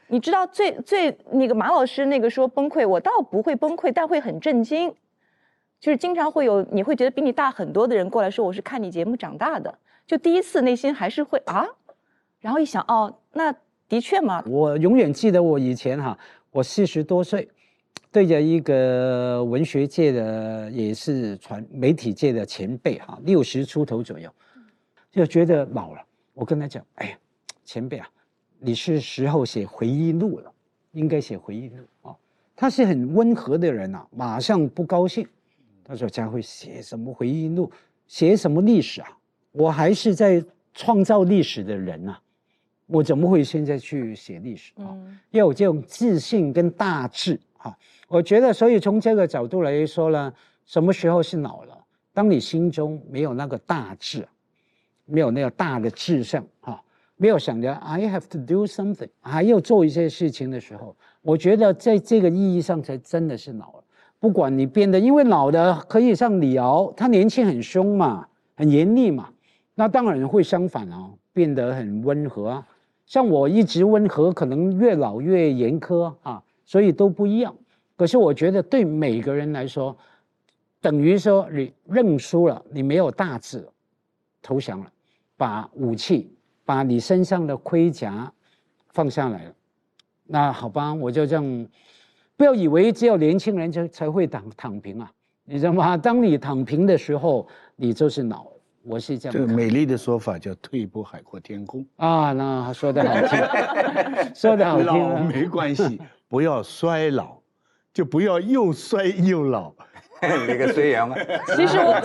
你知道最那个马老师那个说崩溃，我倒不会崩溃，但会很震惊。就是经常会有你会觉得比你大很多的人过来说我是看你节目长大的，就第一次内心还是会然后一想那的确嘛。我永远记得我以前我40多岁。对着一个文学界的也是媒体界的前辈60出头左右，就觉得老了。我跟他讲，哎呀，前辈啊，你是时候写回忆录了，应该写回忆录他是很温和的人马上不高兴。他说：“家辉写什么回忆录，写什么历史啊？我还是在创造历史的人啊，我怎么会现在去写历史要有这种自信跟大志我觉得，所以从这个角度来说呢，什么时候是老了？当你心中没有那个大志，没有那个大的志向没有想着 I have to do something， 还要做一些事情的时候，我觉得在这个意义上才真的是老了。不管你变得，因为老的可以像李敖，他年轻很凶嘛，很严厉嘛，那当然会相反变得很温和像我一直温和，可能越老越严苛所以都不一样。可是我觉得对每个人来说，等于说你认输了，你没有大志，投降了，把武器，把你身上的盔甲放下来了。那好吧，我就这样，不要以为只有年轻人才会躺平你知道吗？当你躺平的时候，你就是老了。我是这样。这个美丽的说法叫退一步海阔天空那说得好听，说得好听。老没关系，不要衰老。就不要又衰又老，那个虽然嘛。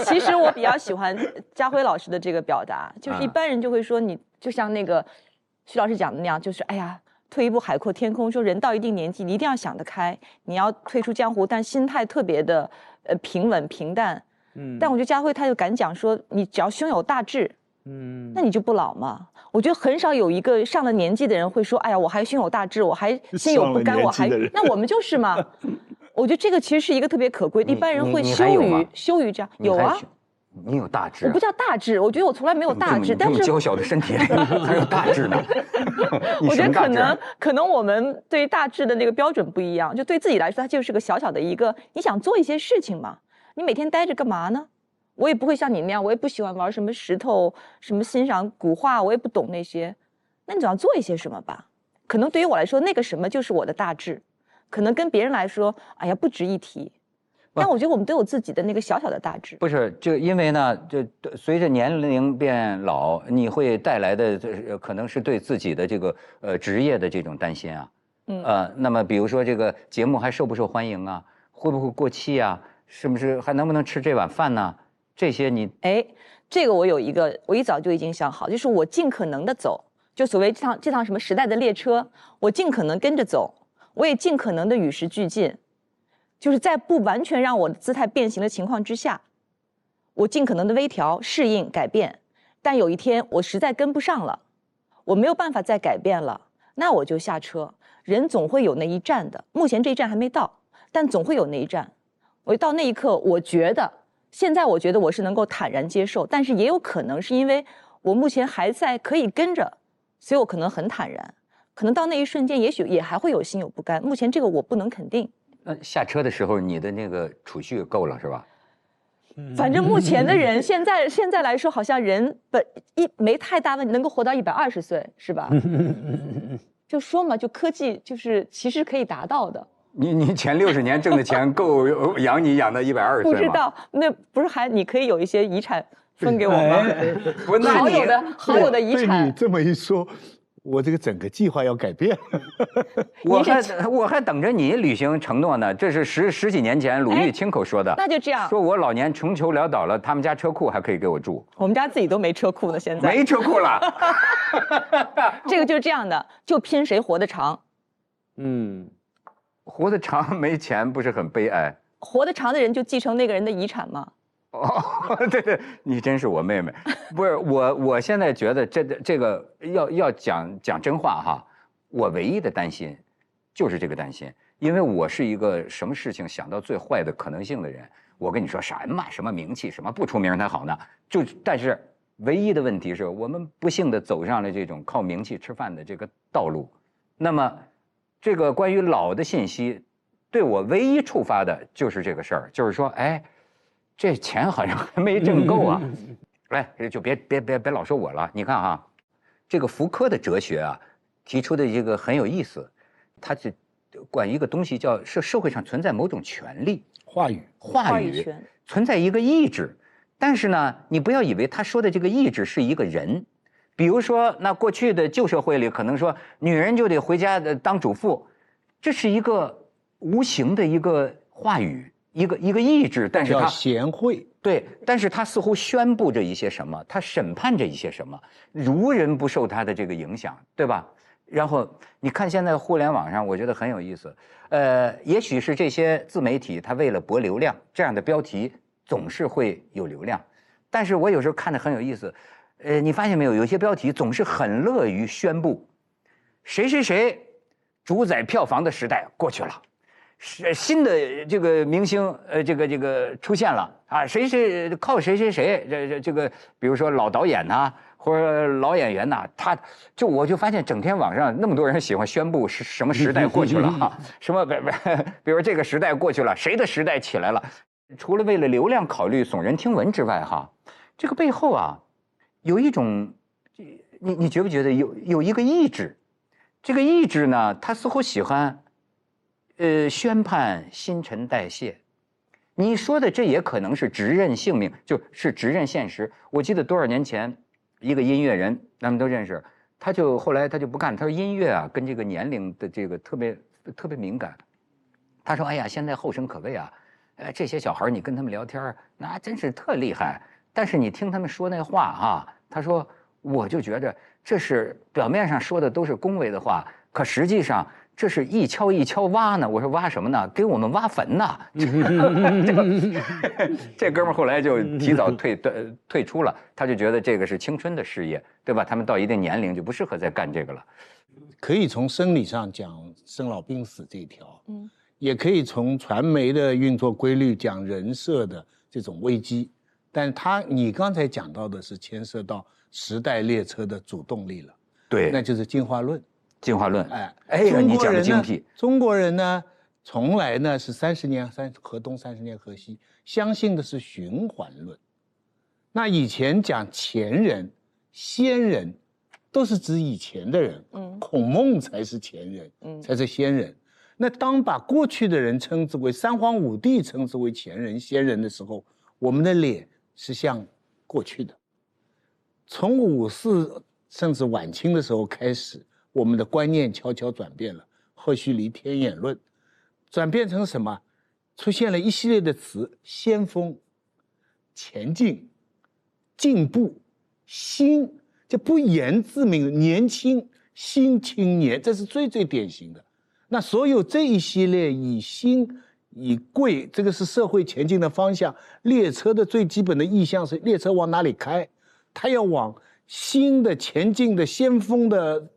其实我比较喜欢家辉老师的这个表达，就是一般人就会说你就像那个徐老师讲的那样，就是哎呀，退一步海阔天空。说人到一定年纪，你一定要想得开，你要退出江湖，但心态特别的平稳平淡。但我觉得家辉他就敢讲说，你只要胸有大志。那你就不老嘛？我觉得很少有一个上了年纪的人会说：“哎呀，我还胸有大志，我还心有不甘，我还……那我们就是嘛。”我觉得这个其实是一个特别可贵的，一般人会羞于这样。有你有大志、啊？我不叫大志，我觉得我从来没有大志，但是这么娇小的身体还有大志呢。我觉得可能我们对于大志的那个标准不一样，就对自己来说，它就是个小小的一个，你想做一些事情嘛，你每天待着干嘛呢？我也不会像你那样，我也不喜欢玩什么石头，什么欣赏古画，我也不懂那些。那你总要做一些什么吧？可能对于我来说，那个什么就是我的大志，可能跟别人来说，哎呀不值一提。但我觉得我们都有自己的那个小小的大志。不是，就因为呢，就随着年龄变老，你会带来的可能是对自己的这个职业的这种担心啊。那么比如说这个节目还受不受欢迎啊？会不会过气啊？是不是还能不能吃这碗饭呢？这些你这个我有一个，我一早就已经想好，就是我尽可能的走，就所谓这趟什么时代的列车，我尽可能跟着走，我也尽可能的与时俱进，就是在不完全让我的姿态变形的情况之下，我尽可能的微调、适应、改变。但有一天我实在跟不上了，我没有办法再改变了，那我就下车。人总会有那一站的，目前这一站还没到，但总会有那一站。我到那一刻，现在我觉得我是能够坦然接受，但是也有可能是因为我目前还在可以跟着，所以我可能很坦然。可能到那一瞬间，也许也还会有心有不甘。目前这个我不能肯定。那下车的时候，你的那个储蓄够了是吧？反正目前的人，现在来说，好像人没太大问题，能够活到120岁，是吧？就说嘛，就科技就是其实可以达到的。你前60年挣的钱够养你养到120岁吗？不知道，那不是还你可你可以有一些遗产分给我吗？不，那好友的遗产。对你这么一说，我这个整个计划要改变。我还等着你履行承诺呢。这是十几年前鲁豫亲口说的。那就这样，说我老年穷求潦倒了，他们家车库还可以给我住。我们家自己都没车库呢，现在没车库了。这个就是这样的，就拼谁活得长。活得长没钱不是很悲哀？活得长的人就继承那个人的遗产吗？对，你真是我妹妹。不是我现在觉得这个要讲真话哈，我唯一的担心就是这个担心，因为我是一个什么事情想到最坏的可能性的人。我跟你说什么名气，什么不出名才好呢？但是唯一的问题是我们不幸的走上了这种靠名气吃饭的这个道路。那么这个关于老的信息，对我唯一触发的就是这个事儿，就是说，这钱好像还没挣够啊！就别老说我了。你看哈，这个福柯的哲学啊，提出的一个很有意思，他是管一个东西叫社会上存在某种权利，话语权存在一个意志，但是呢，你不要以为他说的这个意志是一个人。比如说，那过去的旧社会里，可能说女人就得回家当主妇，这是一个无形的一个话语，一个意志，但是它贤惠，对，但是它似乎宣布着一些什么，它审判着一些什么，如人不受它的这个影响，对吧？然后你看现在互联网上，我觉得很有意思，也许是这些自媒体它为了博流量，这样的标题总是会有流量，但是我有时候看着很有意思。你发现没有？有些标题总是很乐于宣布，谁主宰票房的时代过去了，新的这个明星这个出现了啊，靠谁，这个比如说老导演呐，或者老演员呐，我就发现整天网上那么多人喜欢宣布是什么时代过去了哈，什么比如这个时代过去了，谁的时代起来了？除了为了流量考虑耸人听闻之外哈，这个背后啊。有一种，你觉不觉得有一个意志？这个意志呢，他似乎喜欢，宣判新陈代谢。你说的这也可能是直认性命，就是直认现实。我记得多少年前，一个音乐人，咱们都认识，后来他就不干，他说音乐啊跟这个年龄的这个特别敏感。他说：“哎呀，现在后生可畏啊，这些小孩你跟他们聊天，那真是特厉害。但是你听他们说那话啊。”他说：“我就觉着这是表面上说的都是恭维的话，可实际上这是一锹一锹挖呢。”我说：“挖什么呢？给我们挖坟呢。”这哥们后来就提早退出了，他就觉得这个是青春的事业，对吧？他们到一定年龄就不适合再干这个了。可以从生理上讲生老病死这一条，也可以从传媒的运作规律讲人设的这种危机。但你刚才讲到的是牵涉到时代列车的主动力了，对，那就是进化论。进化论，哎呀，你讲的精辟。中国人呢，从来呢是30年河东30年河西，相信的是循环论。那以前讲前人、先人，都是指以前的人，孔孟才是前人，才是先人。那当把过去的人称之为三皇五帝，称之为前人、先人的时候，我们的脸是向过去的。从54甚至晚清的时候开始，我们的观念悄悄转变了。赫胥黎天演论转变成什么？出现了一系列的词：先锋、前进、进步、新，这不言自明，年轻、新青年，这是最典型的。那所有这一系列以新以贵，这个是社会前进的方向。列车的最基本的意向是列车往哪里开，它要往新的、前进的、先锋的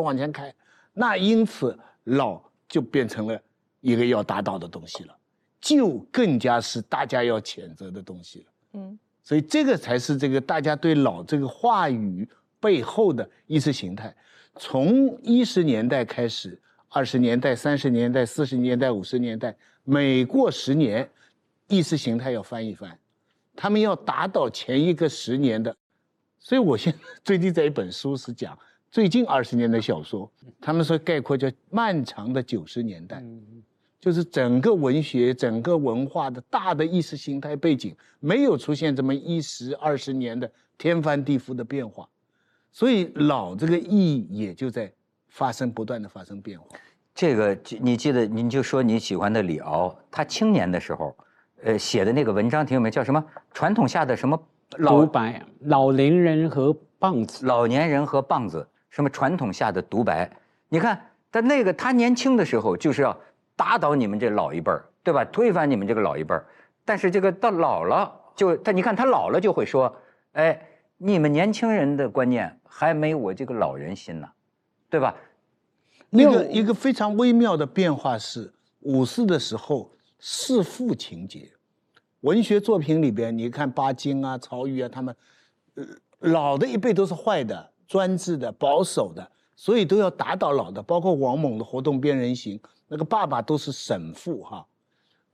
往前开。那因此老就变成了一个要打倒的东西了，旧更加是大家要谴责的东西了。所以这个才是这个大家对老这个话语背后的意识形态。从10年代开始，20年代、30年代、40年代、50年代，每过10年，意识形态要翻一翻，他们要打倒前一个10年的。所以我现在最近在一本书是讲最近20年的小说，他们说概括叫漫长的90年代，就是整个文学、整个文化的大的意识形态背景没有出现这么10、20年的天翻地覆的变化，所以老这个意义也就在不断的发生变化。这个你记得，您就说你喜欢的李敖，他青年的时候，写的那个文章挺有名，叫什么？传统下的什么独白，老年人和棒子，老年人和棒子，什么传统下的独白？你看，但那个他年轻的时候就是要打倒你们这老一辈儿，对吧？推翻你们这个老一辈儿。但是这个到老了，你看他老了就会说，哎，你们年轻人的观念还没我这个老人新呢，对吧？一个非常微妙的变化是，54的时候弑父情节，文学作品里边，你看巴金啊、曹禺啊，他们，老的一辈都是坏的、专制的、保守的，所以都要打倒老的。包括王蒙的《活动边人行》，那个爸爸都是神父哈。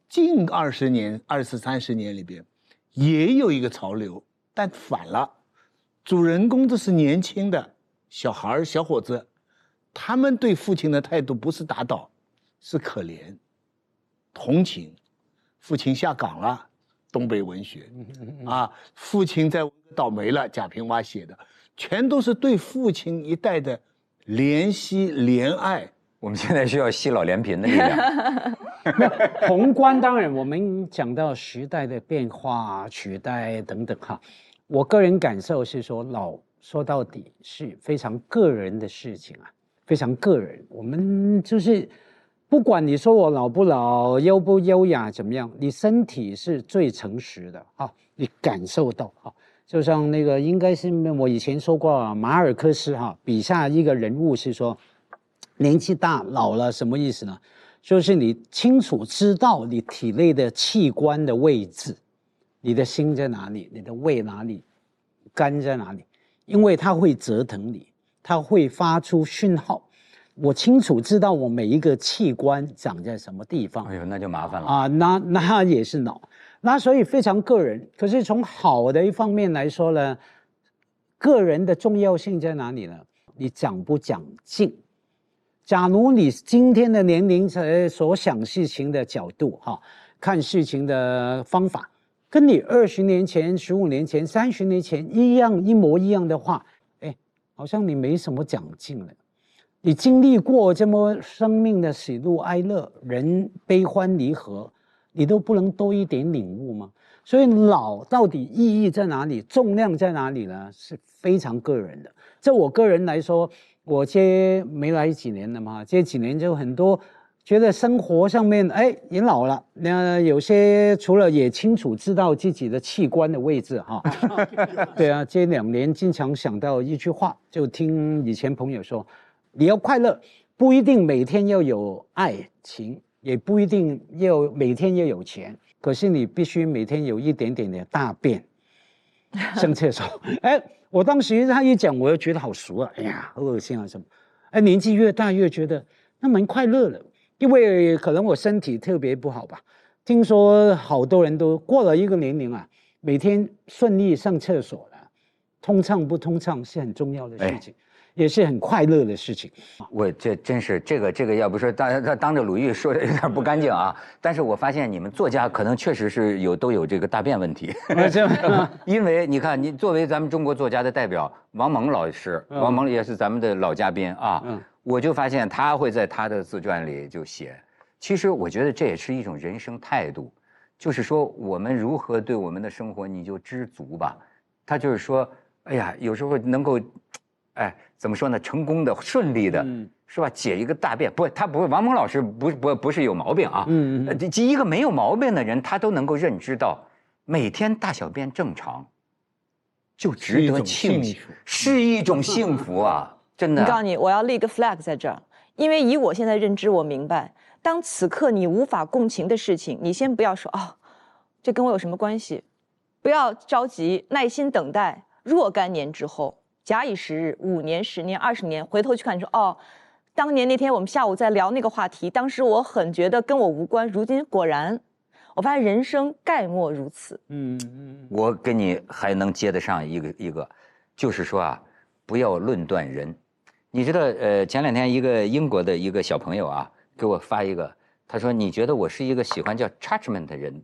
近20年、30年里边，也有一个潮流，但反了，主人公都是年轻的小孩、小伙子。他们对父亲的态度不是打倒，是可怜、同情。父亲下岗了，东北文学啊，父亲在倒霉了，贾平凹写的，全都是对父亲一代的怜惜、怜爱。我们现在需要惜老怜贫的力量。宏观当然，我们讲到时代的变化、取代等等哈，我个人感受是说，老说到底是非常个人的事情啊。非常个人，我们就是不管你说我老不老、优不优雅怎么样，你身体是最诚实的哈，你感受到哈，就像那个应该是我以前说过啊，马尔克斯哈笔下一个人物是说，年纪大老了什么意思呢？就是你清楚知道你体内的器官的位置，你的心在哪里，你的胃哪里，肝在哪里，因为它会折腾你。它会发出讯号，我清楚知道我每一个器官长在什么地方。哎呦，那就麻烦了啊！那也是脑，那所以非常个人。可是从好的一方面来说呢，个人的重要性在哪里呢？你讲不讲劲？假如你今天的年龄所想事情的角度哈，看事情的方法，跟你20年前、15年前、30年前一模一样的话。好像你没什么讲劲了，你经历过这么生命的喜怒哀乐、人悲欢离合，你都不能多一点领悟吗？所以老到底意义在哪里，重量在哪里呢？是非常个人的。这我个人来说，我没来几年了嘛，这几年就很多觉得生活上面，也老了。那有些除了也清楚知道自己的器官的位置哈，对啊，这2年经常想到一句话，就听以前朋友说，你要快乐，不一定每天要有爱情，也不一定每天要有钱，可是你必须每天有一点点的大便，上厕所。哎，我当时他一讲，我就觉得好熟啊，哎呀，好恶心啊什么。哎，年纪越大越觉得那蛮快乐的，因为可能我身体特别不好吧。听说好多人都过了一个年龄啊，每天顺利上厕所了，通畅不通畅是很重要的事情。也是很快乐的事情。我这真是这个，要不说当着鲁豫说的有点不干净啊。但是我发现你们作家可能确实是都有这个大便问题。因为你看，你作为咱们中国作家的代表，王蒙老师，王蒙也是咱们的老嘉宾啊。我就发现他会在他的自传里就写，其实我觉得这也是一种人生态度，就是说我们如何对我们的生活你就知足吧。他就是说，哎呀，有时候能够。哎，怎么说呢？成功的、顺利的，是吧？解一个大便，他不是王蒙老师，不是有毛病啊。一个没有毛病的人，他都能够认知到，每天大小便正常，就值得庆幸，是一种幸福啊！真的。我告诉你，我要立个 flag 在这儿，因为以我现在认知，我明白，当此刻你无法共情的事情，你先不要说哦，这跟我有什么关系？不要着急，耐心等待，若干年之后。假以时日，5年、10年、20年，回头去看，说哦，当年那天我们下午在聊那个话题，当时我很觉得跟我无关，如今果然，我发现人生概莫如此。我跟你还能接得上一个，就是说啊，不要论断人。你知道，前2天一个英国的一个小朋友啊，给我发一个，他说你觉得我是一个喜欢叫 judgment 的人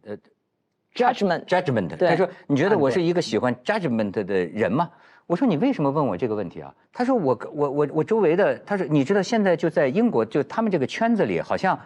？judgment， 他说你觉得我是一个喜欢 judgment 的人吗？我说你为什么问我这个问题啊？他说我周围的，他说你知道现在就在英国，就他们这个圈子里好像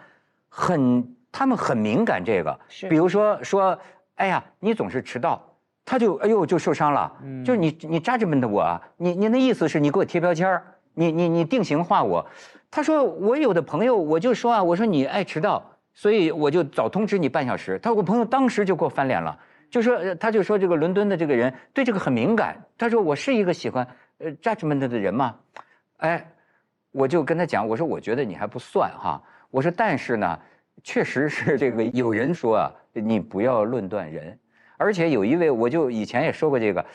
他们很敏感这个，比如说哎呀你总是迟到，他就哎呦就受伤了，就是你 judgment 我啊，你那意思是你给我贴标签，你定型化我。他说我有的朋友我就说啊，我说你爱迟到，所以我就早通知你半小时。他说我朋友当时就给我翻脸了。他就说这个伦敦的这个人对这个很敏感。他说我是一个喜欢judgment 的人吗？哎，我就跟他讲，我说我觉得你还不算哈。我说但是呢，确实是这个有人说啊，你不要论断人。而且有一位，我就以前也说过这个，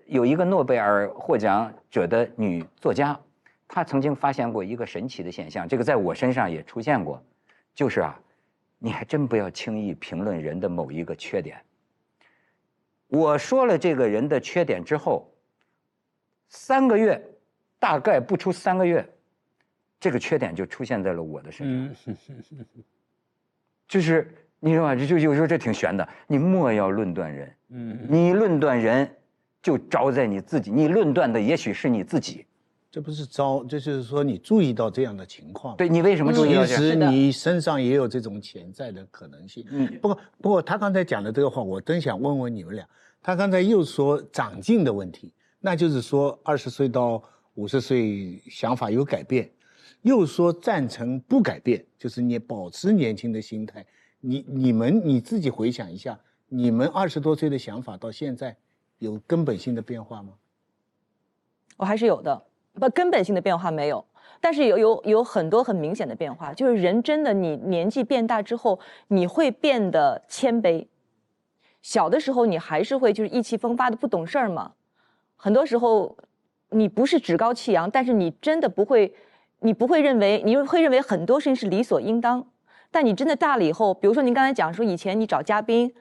有一个诺贝尔获奖者的女作家，她曾经发现过一个神奇的现象，这个在我身上也出现过，就是啊，你还真不要轻易评论人的某一个缺点。我说了这个人的缺点之后，3个月，大概不出3个月，这个缺点就出现在了我的身上。就是你知道吗？就有时候这挺悬的。你莫要论断人，你论断人，就招在你自己。你论断的也许是你自己。这不是招，这就是说你注意到这样的情况。对，你为什么注意到这样？其实你身上也有这种潜在的可能性。不过他刚才讲的这个话，我真想问问你们俩。他刚才又说长进的问题，那就是说20岁到50岁想法有改变，又说赞成不改变，就是你保持年轻的心态。你自己回想一下，你们20多岁的想法到现在有根本性的变化吗？我还是有的，根本性的变化没有，但是有很多很明显的变化，就是人真的你年纪变大之后，你会变得谦卑。小的时候你还是会就是意气风发的不懂事儿嘛，很多时候你不是趾高气扬，但是你真的不会，你会认为很多事情是理所应当。但你真的大了以后，比如说您刚才讲说以前你找嘉宾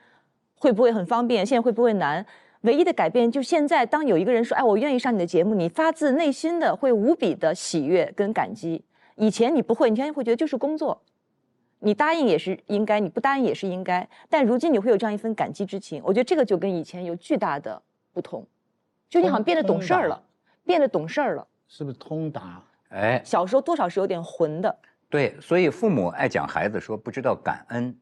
会不会很方便，现在会不会难？唯一的改变就是现在当有一个人说哎我愿意上你的节目，你发自内心的会无比的喜悦跟感激。以前你不会，你以前会觉得就是工作。你答应也是应该，你不答应也是应该，但如今你会有这样一份感激之情，我觉得这个就跟以前有巨大的不同，就你好像变得懂事儿了，是不是通达？哎，小时候多少是有点混的。对，所以父母爱讲孩子说不知道感恩，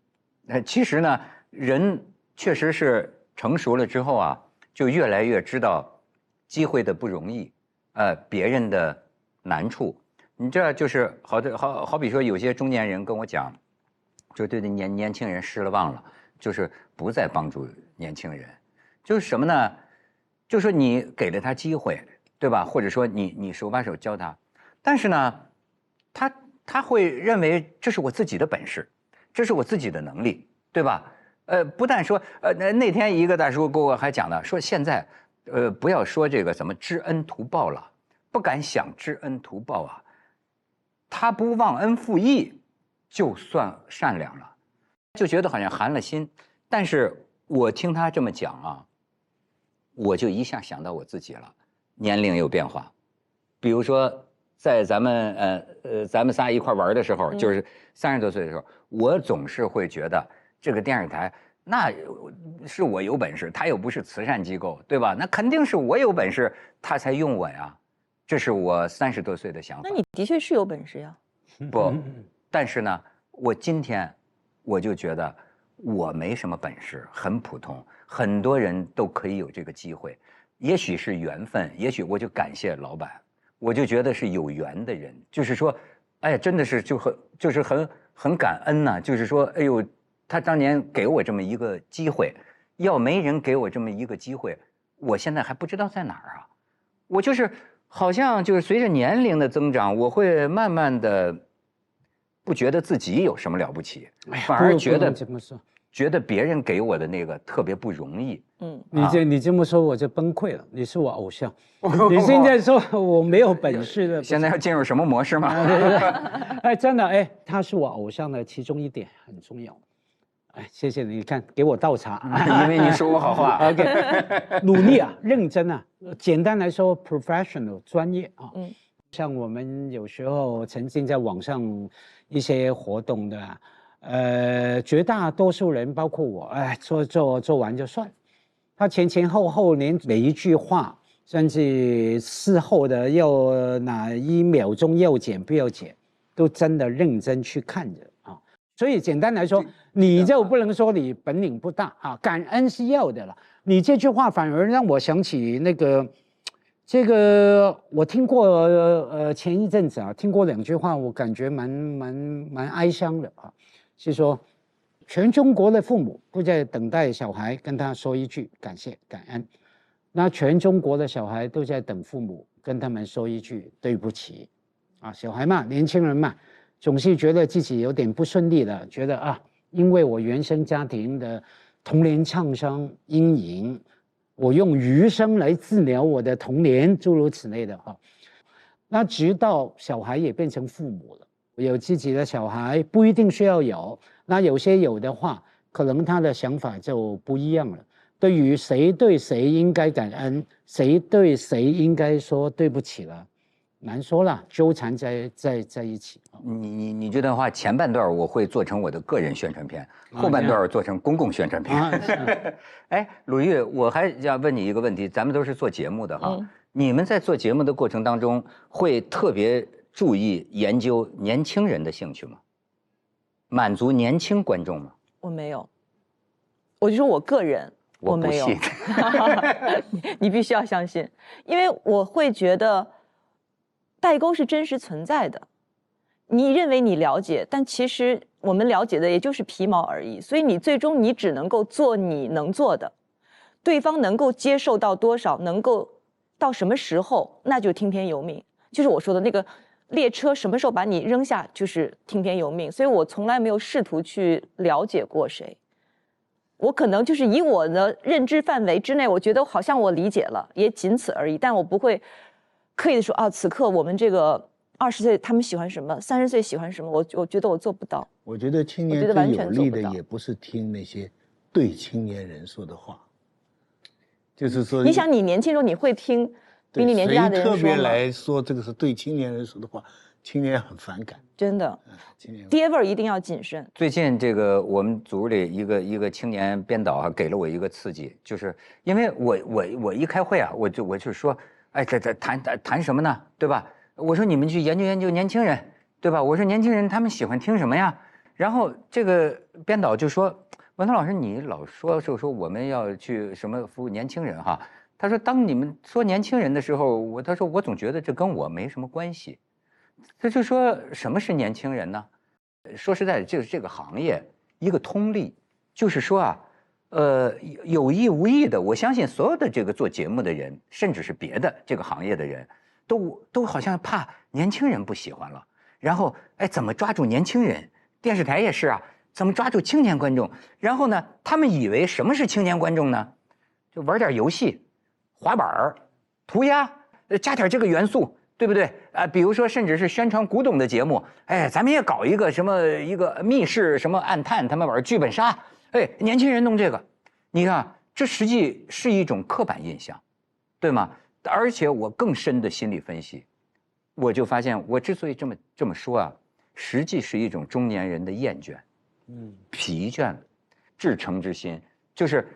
其实呢，人确实是成熟了之后啊，就越来越知道机会的不容易，别人的难处。你这就是好比说有些中年人跟我讲，就对年轻人失了望了，就是不再帮助年轻人，就是什么呢？就说你给了他机会，对吧？或者说你手把手教他，但是呢，他会认为这是我自己的本事，这是我自己的能力，对吧？不但说，那天一个大叔给我还讲呢，说现在，不要说这个怎么知恩图报了，不敢想知恩图报啊，他不忘恩负义，就算善良了，就觉得好像寒了心。但是我听他这么讲啊，我就一下想到我自己了，年龄有变化，比如说在咱们仨一块玩的时候，就是30多岁的时候，我总是会觉得这个电视台那是我有本事，他又不是慈善机构，对吧？那肯定是我有本事，他才用我呀。这是我30多岁的想法。那你的确是有本事呀。不，但是呢，我今天我就觉得我没什么本事，很普通，很多人都可以有这个机会，也许是缘分，也许我就感谢老板，我就觉得是有缘的人，就是说，哎呀，真的是就是很感恩呐，就是说，哎呦，他当年给我这么一个机会，要没人给我这么一个机会，我现在还不知道在哪儿啊，我就是好像就是随着年龄的增长，我会慢慢的不觉得自己有什么了不起，反而觉得这么说，觉得别人给我的那个特别不容易。你这么说我就崩溃了。你是我偶像，你现在说我没有本事的，现在要进入什么模式吗？哎，真的哎，他是我偶像的其中一点很重要。哎，谢谢你看给我倒茶，因为你说我好话。OK， 努力啊，认真啊，简单来说 ，professional 专业啊。像我们有时候曾经在网上一些活动的，绝大多数人包括我，哎，做完就算。他前后连每一句话，甚至事后的要哪1秒钟要剪不要剪，都真的认真去看着啊。所以简单来说，你就不能说你本领不大啊，感恩是要的了。你这句话反而让我想起那个。这个我听过，前一阵子啊，听过2句话，我感觉蛮哀伤的啊，是说，全中国的父母都在等待小孩跟他说一句感谢感恩，那全中国的小孩都在等父母跟他们说一句对不起，啊，小孩嘛，年轻人嘛，总是觉得自己有点不顺利的，觉得啊，因为我原生家庭的童年创伤阴影。我用余生来治疗我的童年，诸如此类的哈。那直到小孩也变成父母了，有自己的小孩不一定需要有，那有些有的话，可能他的想法就不一样了。对于谁对谁应该感恩，谁对谁应该说对不起了，难说了，纠缠在一起。你这段话前半段我会做成我的个人宣传片，后半段做成公共宣传片。哎，鲁豫，我还想问你一个问题，咱们都是做节目的哈，你们在做节目的过程当中，会特别注意研究年轻人的兴趣吗？满足年轻观众吗？我没有，我就说我个人，我没有。你必须要相信，因为我会觉得代沟是真实存在的。你认为你了解，但其实我们了解的也就是皮毛而已，所以你最终你只能够做你能做的，对方能够接受到多少，能够到什么时候，那就听天由命。就是我说的那个列车什么时候把你扔下，就是听天由命。所以我从来没有试图去了解过谁，我可能就是以我的认知范围之内，我觉得好像我理解了，也仅此而已。但我不会刻意的说啊，此刻我们这个20岁他们喜欢什么，30岁喜欢什么，我觉得我做不到。我觉得青年最有利的也不是听那些对青年人说的话，就是说，你想你年轻时候你会听比你年纪大的人说吗？谁特别来说这个是对青年人说的话，青年人很反感。真的，爹味儿一定要谨慎。最近这个我们组里一个青年编导啊，给了我一个刺激，就是因为我一开会啊，我就说，哎，这谈什么呢？对吧？我说你们去研究研究年轻人，对吧？我说年轻人他们喜欢听什么呀？然后这个编导就说，文涛老师，你老说我们要去什么服务年轻人哈？他说当你们说年轻人的时候，他说我总觉得这跟我没什么关系。他就说什么是年轻人呢？说实在的，这个行业一个通例，就是说啊，有意无意的，我相信所有的这个做节目的人，甚至是别的这个行业的人。都好像怕年轻人不喜欢了，然后哎，怎么抓住年轻人？电视台也是啊，怎么抓住青年观众？然后呢，他们以为什么是青年观众呢？就玩点游戏，滑板儿、涂鸦，加点这个元素，对不对？比如说甚至是宣传古董的节目，哎，咱们也搞一个什么一个密室什么暗探，他们玩剧本杀，哎，年轻人弄这个，你看，这实际是一种刻板印象，对吗？而且我更深的心理分析，我就发现，我之所以这么说啊，实际是一种中年人的厌倦，疲倦了，至诚之心，就是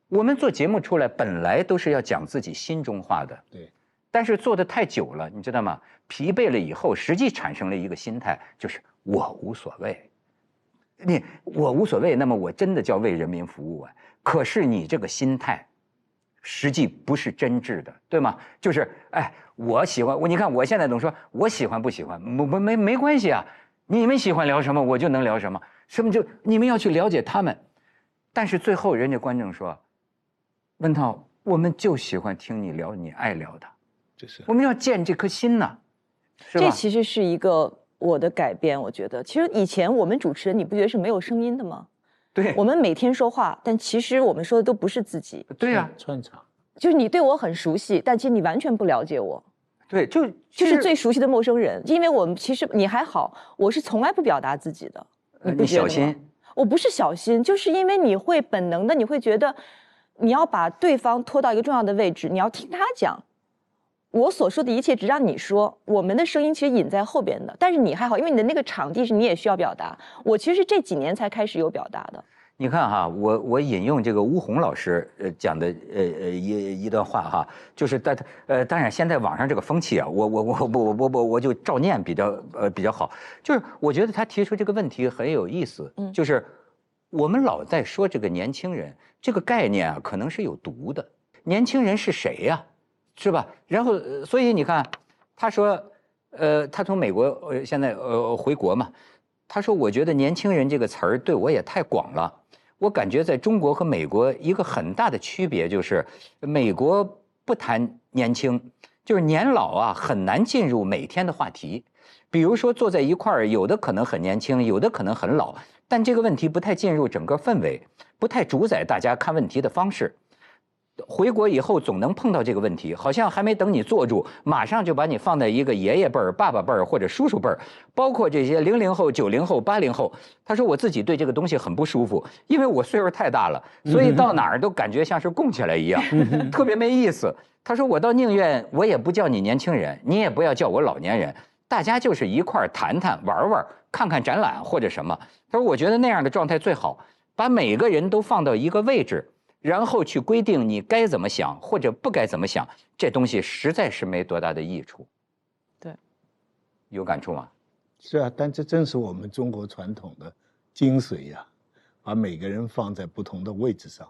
我们做节目出来，本来都是要讲自己心中话的，对，但是做得太久了，你知道吗？疲惫了以后，实际产生了一个心态，就是我无所谓。我无所谓，那么我真的叫为人民服务啊。可是你这个心态，实际不是真挚的，对吗？就是哎，我喜欢你看我现在总说我喜欢不喜欢，没关系啊。你们喜欢聊什么，我就能聊什么。什么就你们要去了解他们，但是最后人家观众说，文涛，我们就喜欢听你聊你爱聊的，就是我们要建这颗心呢，是吧？这其实是一个我的改变，我觉得，其实以前我们主持人，你不觉得是没有声音的吗？对，我们每天说话，但其实我们说的都不是自己。对呀，串场，就是你对我很熟悉，但其实你完全不了解我。对，就是最熟悉的陌生人，因为我们其实你还好，我是从来不表达自己的。你小心？我不是小心，就是因为你会本能的，你会觉得你要把对方拖到一个重要的位置，你要听他讲。我所说的一切只让你说，我们的声音其实隐在后边的。但是你还好，因为你的那个场地是你也需要表达。我其实是这几年才开始有表达的。你看哈，我引用这个巫红老师讲的一段话哈，就是当然现在网上这个风气啊，我就照念比较好。就是我觉得他提出这个问题很有意思，就是我们老在说这个年轻人这个概念啊，可能是有毒的。年轻人是谁呀？是吧？然后所以你看，他说他从美国现在回国嘛，他说我觉得年轻人这个词儿对我也太广了。我感觉在中国和美国一个很大的区别就是，美国不谈年轻，就是年老啊很难进入每天的话题。比如说坐在一块儿，有的可能很年轻，有的可能很老，但这个问题不太进入整个氛围，不太主宰大家看问题的方式。回国以后总能碰到这个问题，好像还没等你坐住，马上就把你放在一个爷爷辈儿、爸爸辈儿或者叔叔辈儿，包括这些00后、90后、80后。他说我自己对这个东西很不舒服，因为我岁数太大了，所以到哪儿都感觉像是供起来一样，特别没意思。他说我倒宁愿我也不叫你年轻人，你也不要叫我老年人，大家就是一块儿谈谈、玩玩、看看展览或者什么。他说我觉得那样的状态最好，把每个人都放到一个位置。然后去规定你该怎么想或者不该怎么想，这东西实在是没多大的益处。对，有感触吗？是啊，但这正是我们中国传统的精髓呀，把每个人放在不同的位置上，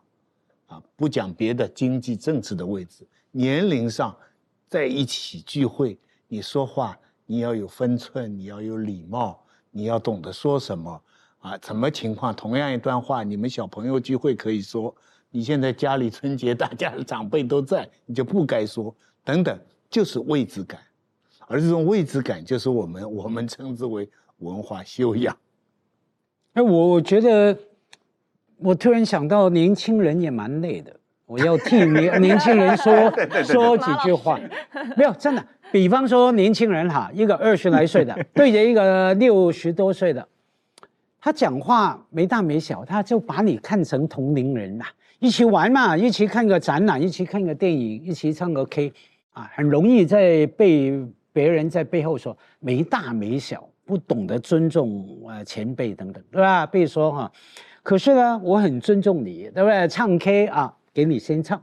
啊，不讲别的，经济政治的位置，年龄上在一起聚会，你说话你要有分寸，你要有礼貌，你要懂得说什么啊，什么情况，同样一段话，你们小朋友聚会可以说。你现在家里春节大家的长辈都在，你就不该说等等，就是位置感，而这种位置感就是我们称之为文化修养。哎，我觉得我突然想到，年轻人也蛮累的，我要替年轻人说几句话。没有，真的，比方说年轻人哈，一个20来岁的对着一个60多岁的，他讲话没大没小，他就把你看成同龄人啦。一起玩嘛，一起看个展览，一起看个电影，一起唱个 K， 啊，很容易在被别人在背后说没大没小，不懂得尊重前辈等等，对吧？被说哈，可是呢，我很尊重你，对不对？唱 K 啊，给你先唱，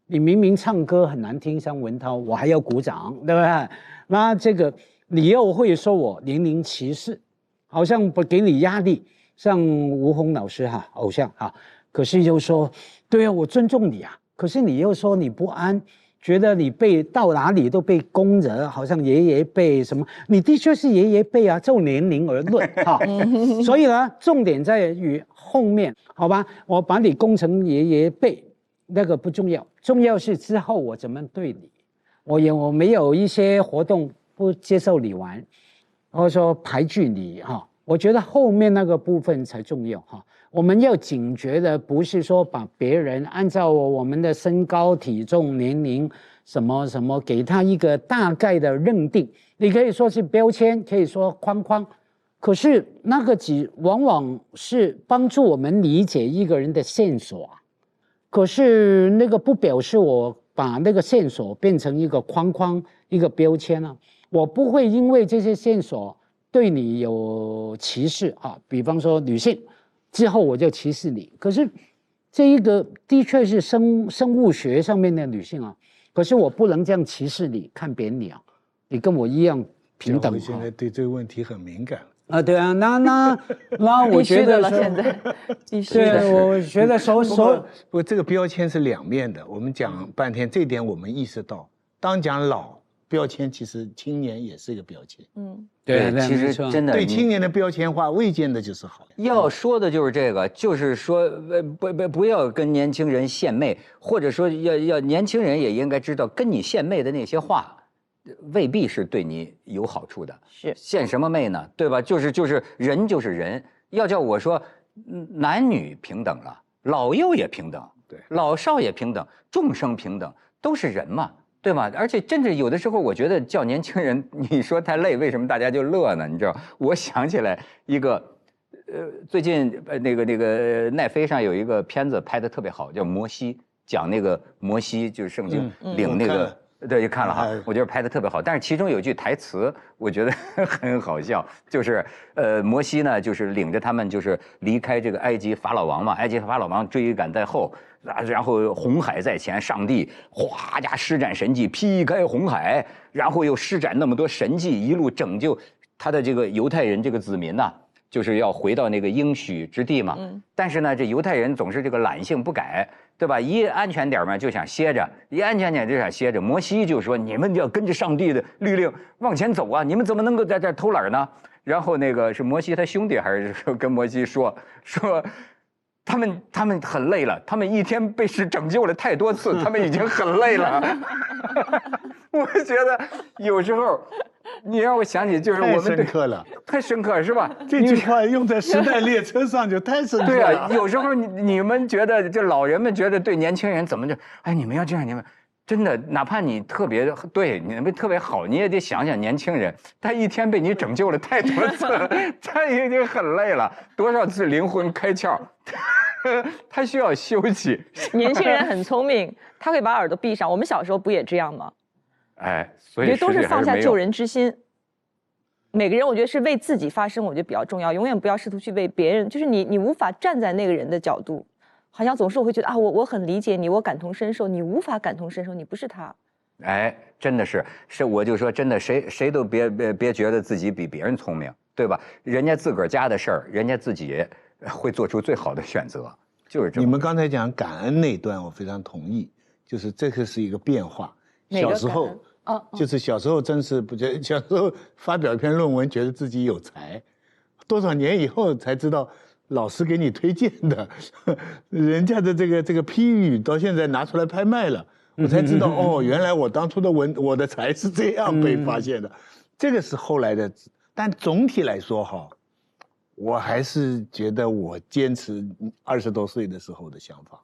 你明明唱歌很难听，像文涛，我还要鼓掌，对不对？那这个你又会说我年龄歧视，好像不给你压力，像吴红老师哈，偶像哈。可是又说，对啊，我尊重你啊。可是你又说你不安，觉得你到哪里都被供着，好像爷爷辈什么。你的确是爷爷辈啊，就年龄而论哈。所以呢，重点在于后面，好吧？我把你供成爷爷辈，那个不重要，重要是之后我怎么对你。我没有一些活动不接受你玩，或者说排拒你哈。我觉得后面那个部分才重要哈。我们要警觉的不是说把别人按照我们的身高、体重、年龄什么什么给他一个大概的认定，你可以说是标签，可以说框框，可是那个往往是帮助我们理解一个人的线索啊。可是那个不表示我把那个线索变成一个框框、一个标签啊。我不会因为这些线索对你有歧视啊，比方说女性，之后我就歧视你。可是这一个的确是生物学上面的女性啊，可是我不能这样歧视你，看扁你啊，你跟我一样平等。我现在对这个问题很敏感啊，对啊，那我觉得说，现在必须的，对，我觉得不过这个标签是两面的。我们讲半天，这点我们意识到，当讲老标签，其实青年也是一个标签。对，其实真的对青年的标签化未见得就是好。要说的就是这个，就是说不要跟年轻人献媚，或者说要年轻人也应该知道，跟你献媚的那些话，未必是对你有好处的。是献什么媚呢？对吧？就是人就是人，要叫我说男女平等了，老幼也平等，对，老少也平等，众生平等，都是人嘛。对吧？而且真是有的时候，我觉得叫年轻人，你说太累，为什么大家就乐呢？你知道，我想起来一个，最近那个奈飞上有一个片子拍得特别好，叫《摩西》，讲那个摩西就是圣经领那个，对，就看了哈，我觉得拍得特别好。但是其中有句台词，我觉得很好笑，就是摩西呢，就是领着他们就是离开这个埃及法老王嘛，埃及法老王追赶在后。然后红海在前，上帝哗家施展神迹，劈开红海，然后又施展那么多神迹，一路拯救他的这个犹太人这个子民呐，就是要回到那个应许之地嘛。但是呢，这犹太人总是这个懒性不改，对吧？一安全点嘛就想歇着，一安全点就想歇着。摩西就说：“你们要跟着上帝的律令往前走啊，你们怎么能够在这偷懒呢？”然后那个是摩西他兄弟还是说跟摩西说。他们很累了，他们一天被神拯救了太多次，他们已经很累了。我觉得有时候你让我想起，就是我们太深刻了，太深刻是吧？这句话用在时代列车上就太深刻了。对啊，有时候你们觉得，就老人们觉得对年轻人怎么就，哎，你们要这样，你们。真的，哪怕你特别对你们特别好，你也得想想年轻人，他一天被你拯救了太多次，他已经很累了，多少次灵魂开窍，他需要休息。年轻人很聪明，他会把耳朵闭上。我们小时候不也这样吗？哎，所以都是放下救人之心。每个人我觉得是为自己发声，我觉得比较重要，永远不要试图去为别人，就是你无法站在那个人的角度。好像总是我会觉得啊，我很理解你，我感同身受，你无法感同身受，你不是他。哎，真的是，我就说真的，谁都别觉得自己比别人聪明，对吧？人家自个儿家的事儿，人家自己会做出最好的选择，就是这。你们刚才讲感恩那段，我非常同意，就是这个是一个变化。小时候就是小时候真是不觉得，小时候发表一篇论文，觉得自己有才，多少年以后才知道。老师给你推荐的，人家的这个批语到现在拿出来拍卖了，我才知道哦，原来我当初的我的才是这样被发现的，这个是后来的。但总体来说哈，我还是觉得我坚持20多岁的时候的想法，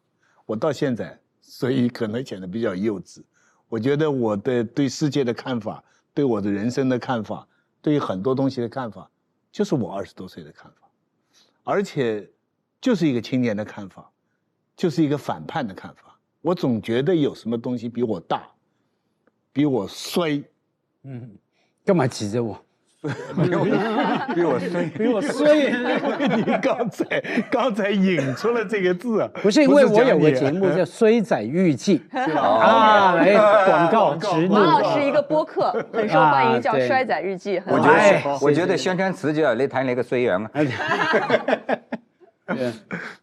我到现在，所以可能显得比较幼稚。我觉得我的对世界的看法，对我的人生的看法，对于很多东西的看法，就是我20多岁的看法。而且，就是一个青年的看法，就是一个反叛的看法。我总觉得有什么东西比我大，比我衰。干嘛指着我？比我衰，比我衰。你刚才引出了这个字啊，不是因为我有个节目叫《衰仔日记》啊，来广告植入。马老师一个播客很受欢迎，叫《衰仔日记》。我觉得宣传词就要来谈那个衰人嘛。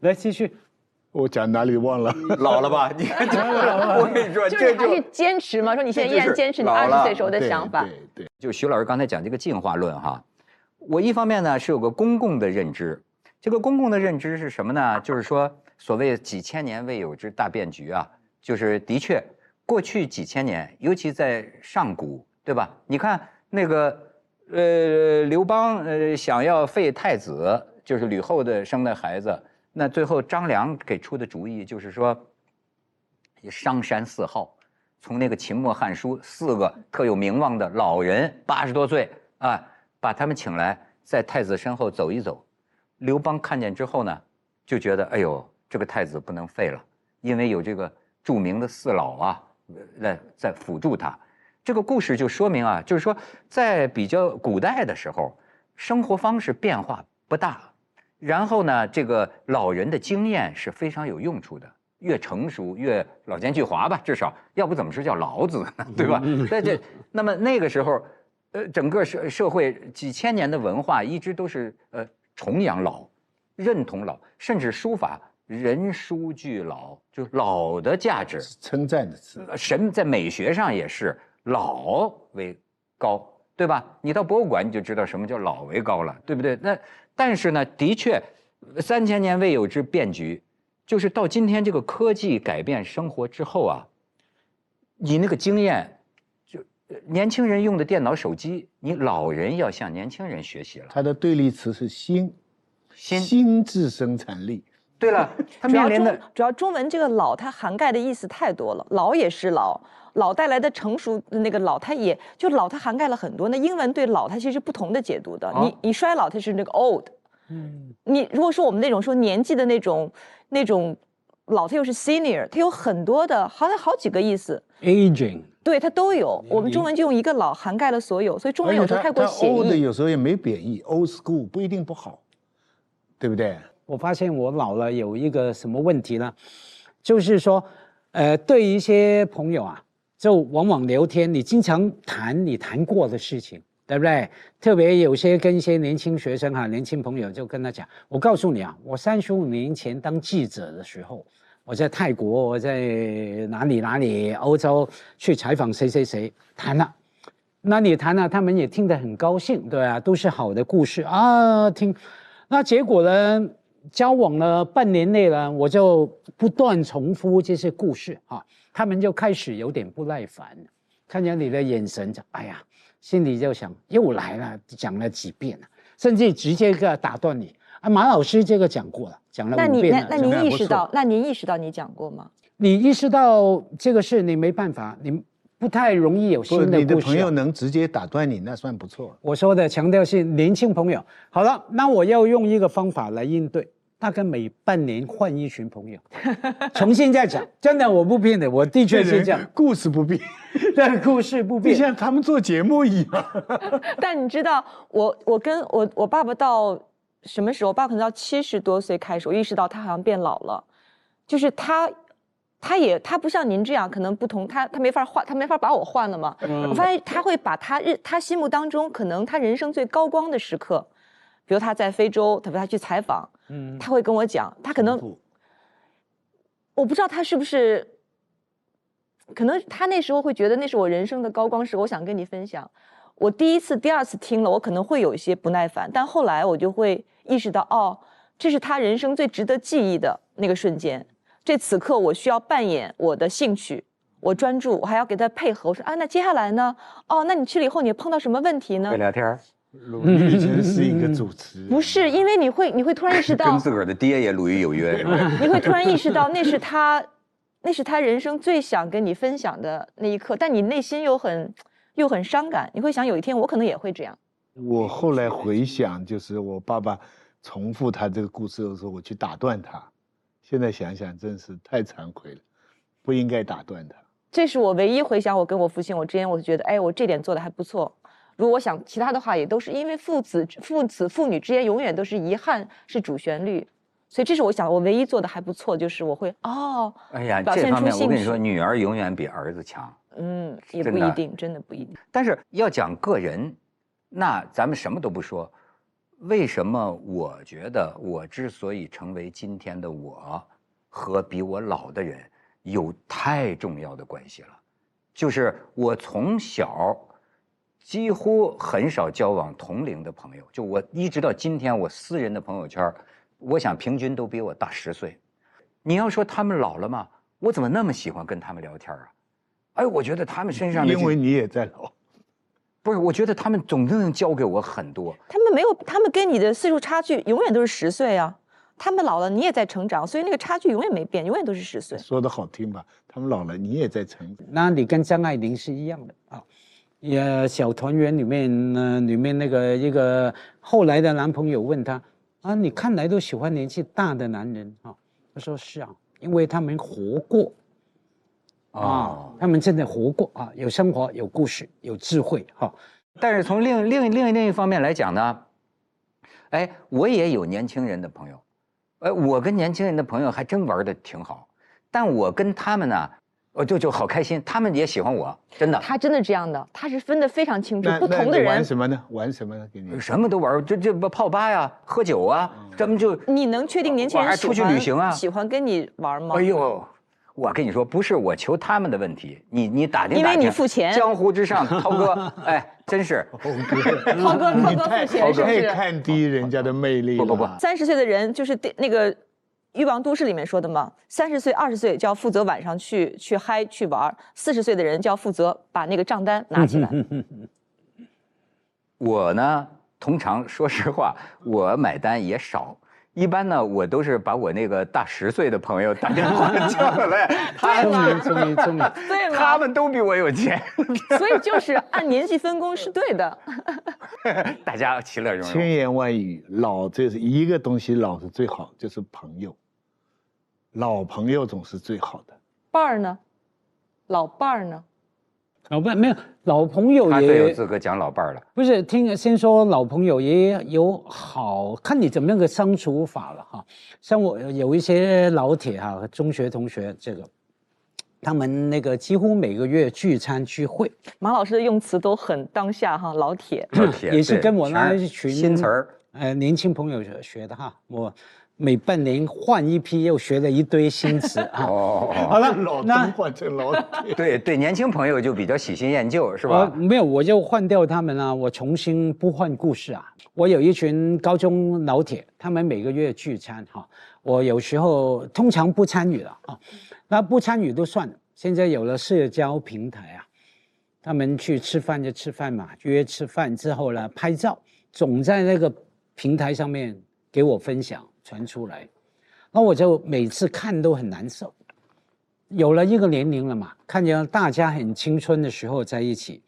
来继续。我讲哪里忘了？老了吧？你我跟你说，就是还是坚持嘛。说你现在依然坚持你20岁时候的想法。对，就徐老师刚才讲这个进化论哈，我一方面呢是有个公共的认知，这个公共的认知是什么呢？就是说所谓几千年未有之大变局啊，就是的确过去几千年，尤其在上古，对吧？你看那个刘邦想要废太子，就是吕后生的孩子，那最后张良给出的主意就是说，商山4号，从那个秦末汉书4个特有名望的老人，80多岁啊，把他们请来，在太子身后走一走。刘邦看见之后呢，就觉得哎呦，这个太子不能废了，因为有这个著名的4老啊，在辅助他。这个故事就说明啊，就是说在比较古代的时候，生活方式变化不大，然后呢，这个老人的经验是非常有用处的，越成熟越老奸巨猾吧，至少要不怎么是叫老子呢，对吧？那么那个时候，整个社会几千年的文化一直都是崇仰老，认同老，甚至书法人书俱老，就老的价值，称赞的词。神在美学上也是。老为高，对吧？你到博物馆你就知道什么叫老为高了，对不对？但是呢，的确，3000年未有之变局，就是到今天这个科技改变生活之后啊，你那个经验，就年轻人用的电脑、手机，你老人要向年轻人学习了。它的对立词是心智生产力。对了，它面临的主要中文这个老，它涵盖的意思太多了，老也是老。老带来的成熟的那个老，它也就老，它涵盖了很多。那英文对老，它其实不同的解读的。你衰老，它是那个 old。你如果说我们那种说年纪的那种老，它又是 senior， 它有很多的，好像好几个意思。aging， 对，它都有。我们中文就用一个老涵盖了所有，所以中文有时候太过写意。old 有时候也没贬义 ，old school 不一定不好，对不对？我发现我老了有一个什么问题呢？就是说，对一些朋友啊。就往往聊天，你经常谈你谈过的事情，对不对？特别有些跟一些年轻学生年轻朋友就跟他讲，我告诉你啊，我35年前当记者的时候，我在泰国，我在哪里，欧洲去采访谁，谈了，那你谈了，他们也听得很高兴，对啊，都是好的故事啊，听，那结果呢？交往了半年内呢，我就不断重复这些故事啊，他们就开始有点不耐烦，看见你的眼神就哎呀，心里就想又来了，讲了几遍了，甚至直接打断你啊，马老师这个讲过了，讲了5遍了。那您意识到你讲过吗？你意识到这个事，你没办法，你不太容易有新的故事。你的朋友能直接打断你，那算不错。我说的强调是年轻朋友。好了，那我要用一个方法来应对。大概每半年换一群朋友，重新再讲。真的，我不骗的，我的确是这样。故事不变，但故事不变，就像他们做节目一样。但你知道，我跟我爸爸到什么时候？我爸可能到70多岁开始，我意识到他好像变老了。就是他不像您这样，可能不同，他没法换，他没法把我换了嘛。我发现他会把他心目当中可能他人生最高光的时刻。比如他在非洲，他去采访，他会跟我讲，他可能，我不知道他是不是，可能他那时候会觉得那是我人生的高光时，我想跟你分享。我第1次、第2次听了，我可能会有一些不耐烦，但后来我就会意识到，哦，这是他人生最值得记忆的那个瞬间。此刻我需要扮演我的兴趣，我专注，我还要给他配合。我说啊，那接下来呢？哦，那你去了以后，你碰到什么问题呢？会聊天。鲁豫真是一个主持人，不是，因为你会突然意识到，跟自个儿的爹也鲁豫有约，你会突然意识到那是他人生最想跟你分享的那一刻，但你内心又很伤感，你会想有一天我可能也会这样。我后来回想，就是我爸爸重复他这个故事的时候，我去打断他，现在想想真是太惭愧了，不应该打断他。这是我唯一回想我跟我父亲，我之间我就觉得，哎，我这点做的还不错。如果我想其他的话，也都是因为父女之间永远都是遗憾是主旋律，所以这是我想我唯一做的还不错，就是我会哎呀，这方面我跟你说，女儿永远比儿子强。也不一定，真的不一定。但是要讲个人，那咱们什么都不说，为什么我觉得我之所以成为今天的我，和比我老的人有太重要的关系了，就是我从小。几乎很少交往同龄的朋友，就我一直到今天，我私人的朋友圈，我想平均都比我大10岁。你要说他们老了吗？我怎么那么喜欢跟他们聊天啊？哎，我觉得他们身上的因为你也在老，不是，我觉得他们总能教给我很多。他们没有，他们跟你的岁数差距永远都是10岁啊。他们老了，你也在成长，所以那个差距永远没变，永远都是10岁。说的好听吧？他们老了，你也在成长。那你跟张爱玲是一样的啊。小团圆里面呢，里面那个一个后来的男朋友问她啊，你看来都喜欢年纪大的男人啊？她说是啊，因为他们活过。他们真的活过啊，有生活，有故事，有智慧哈。但是从另一方面来讲呢，哎，我也有年轻人的朋友，我跟年轻人的朋友还真玩的挺好，但我跟他们呢，我就好开心，他们也喜欢我，真的。他真的这样的，他是分得非常清楚，不同的人玩什么呢？玩什么呢？给你什么都玩，这泡吧呀，喝酒啊，咱们就。你能确定年轻人还出去旅行啊？喜欢跟你玩吗？哎呦。我跟你说，不是我求他们的问题，你打听打听，因为你付钱。江湖之上，涛哥，哎，真是，涛哥付钱是不是？太看低人家的魅力了。不，30岁的人就是那个《欲望都市》里面说的嘛，30岁、20岁就要负责晚上去嗨去玩，40岁的人就要负责把那个账单拿起来。我呢，通常说实话，我买单也少。一般呢，我都是把我那个大10岁的朋友打电话叫来，聪明，对吗？他们都比我有钱，所以就是按年纪分工是对的。大家其乐融融。千言万语，老这是一个东西，老是最好，就是朋友。老朋友总是最好的。伴儿呢？老伴儿呢？老伴没有，老朋友也他最有资格讲老伴儿了。不是，先说老朋友也有好看你怎么样的相处法了哈。像我有一些老铁哈，中学同学这个，他们那个几乎每个月聚餐聚会。马老师的用词都很当下哈，老铁也是跟我那一群新词儿，年轻朋友学的哈。我每半年换一批，又学了一堆新词啊。好了，老中换成老铁。对，年轻朋友就比较喜新厌旧，是吧？没有，我就换掉他们啊，我重新不换故事啊。我有一群高中老铁，他们每个月聚餐哈，我有时候通常不参与了啊。那不参与都算了，现在有了社交平台啊，他们去吃饭就吃饭嘛，约吃饭之后呢，拍照总在那个平台上面给我分享。传出来，那我就每次看都很难受。有了一个年龄了嘛，看见大家很青春的时候在一起，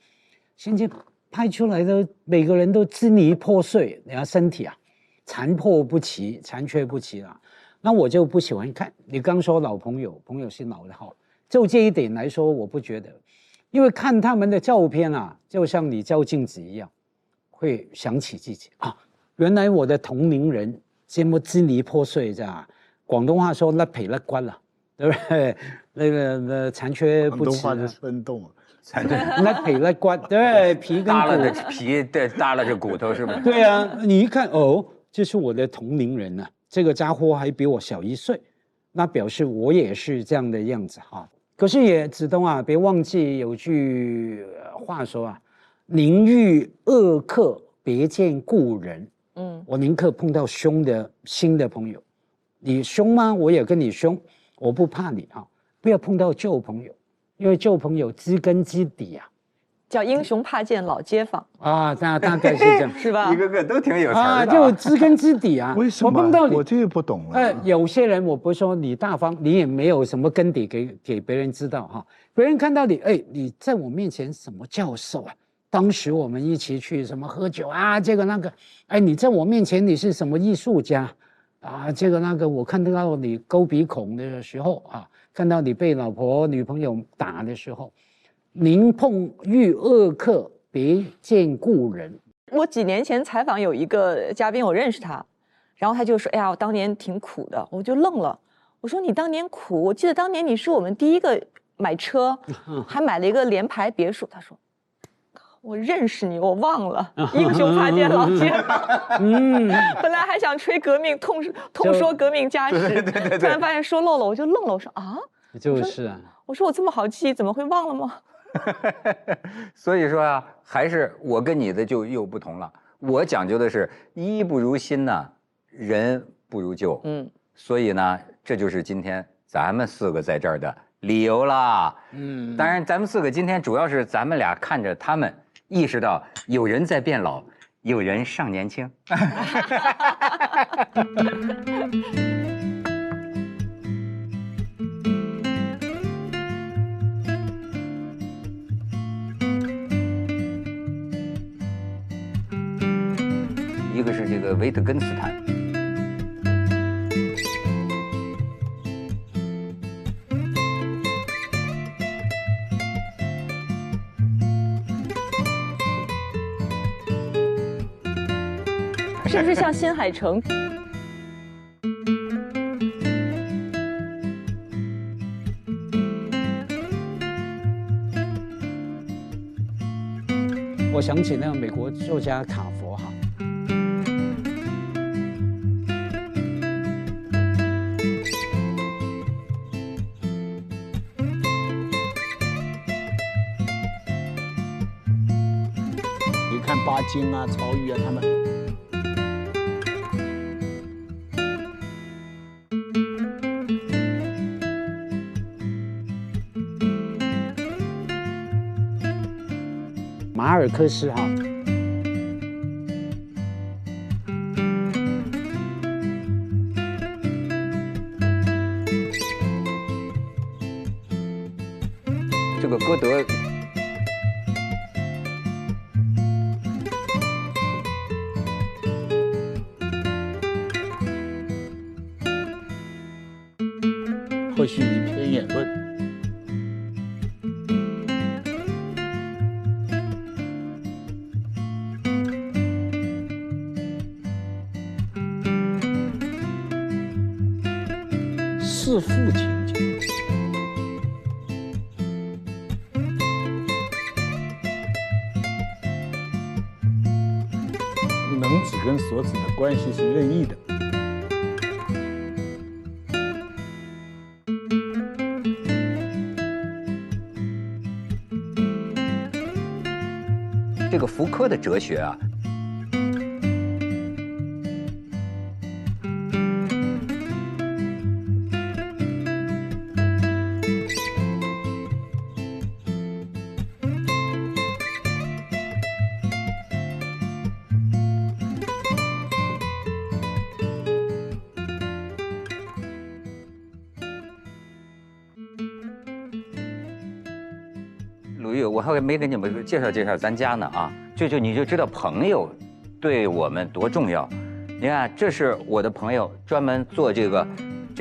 现在拍出来的每个人都支离破碎，然后身体啊残破不齐、残缺不齐了。那我就不喜欢看。你刚说老朋友，朋友是老的好，就这一点来说，我不觉得，因为看他们的照片啊，就像你照镜子一样，会想起自己啊，原来我的同龄人。这么支离破碎，这样广东话说甩皮甩骨了，对不对？那个残缺不齐。广东话是生动，甩皮甩骨，对，皮跟骨。耷拉着皮，对，耷拉着骨头，是吧？对啊，你一看哦，这是我的同龄人啊，这个家伙还比我小1岁，那表示我也是这样的样子哈。可是也子东啊，别忘记有句话说啊，宁遇恶客，别见故人。我宁可碰到凶的新的朋友，你凶吗？我也跟你凶，我不怕你啊！不要碰到旧朋友，因为旧朋友知根知底啊。叫英雄怕见老街坊啊，大概是这样，是吧？一个个都挺有词啊，就知根知底啊。为什么？我碰到你，我这不懂了。有些人我不是说你大方，你也没有什么根底给别人知道哈。别人看到你，你在我面前什么教授啊？当时我们一起去什么喝酒啊，这个那个，你在我面前你是什么艺术家啊？这个那个，我看到你勾鼻孔的时候啊，看到你被老婆女朋友打的时候，宁碰遇恶客，别见故人。我几年前采访有一个嘉宾，我认识他，然后他就说：“哎呀，我当年挺苦的。”我就愣了，我说：“你当年苦？我记得当年你是我们第一个买车，还买了一个联排别墅。”他说。我认识你，我忘了。英雄怕见老街坊。本来还想吹革命，痛说革命家史，突然发现说漏了，我就愣了。我说啊，就是啊。我说我这么好记，怎么会忘了吗？所以说啊，还是我跟你的就又不同了。我讲究的是衣不如新呢，人不如旧。所以呢，这就是今天咱们4个在这儿的理由啦。当然咱们4个今天主要是咱们俩看着他们。意识到有人在变老，有人尚年轻。一个是这个维特根斯坦。是不是像新海诚？我想起那个美国作家卡佛哈。你看巴金啊、曹禺啊，他们马尔克斯哈。这个歌德。或许一篇言论。弑父情节，能子跟所子的关系是任意的。这个福柯的哲学啊，鲁豫，我还没给你们介绍介绍咱家呢啊，你就知道朋友对我们多重要。你看，这是我的朋友专门做这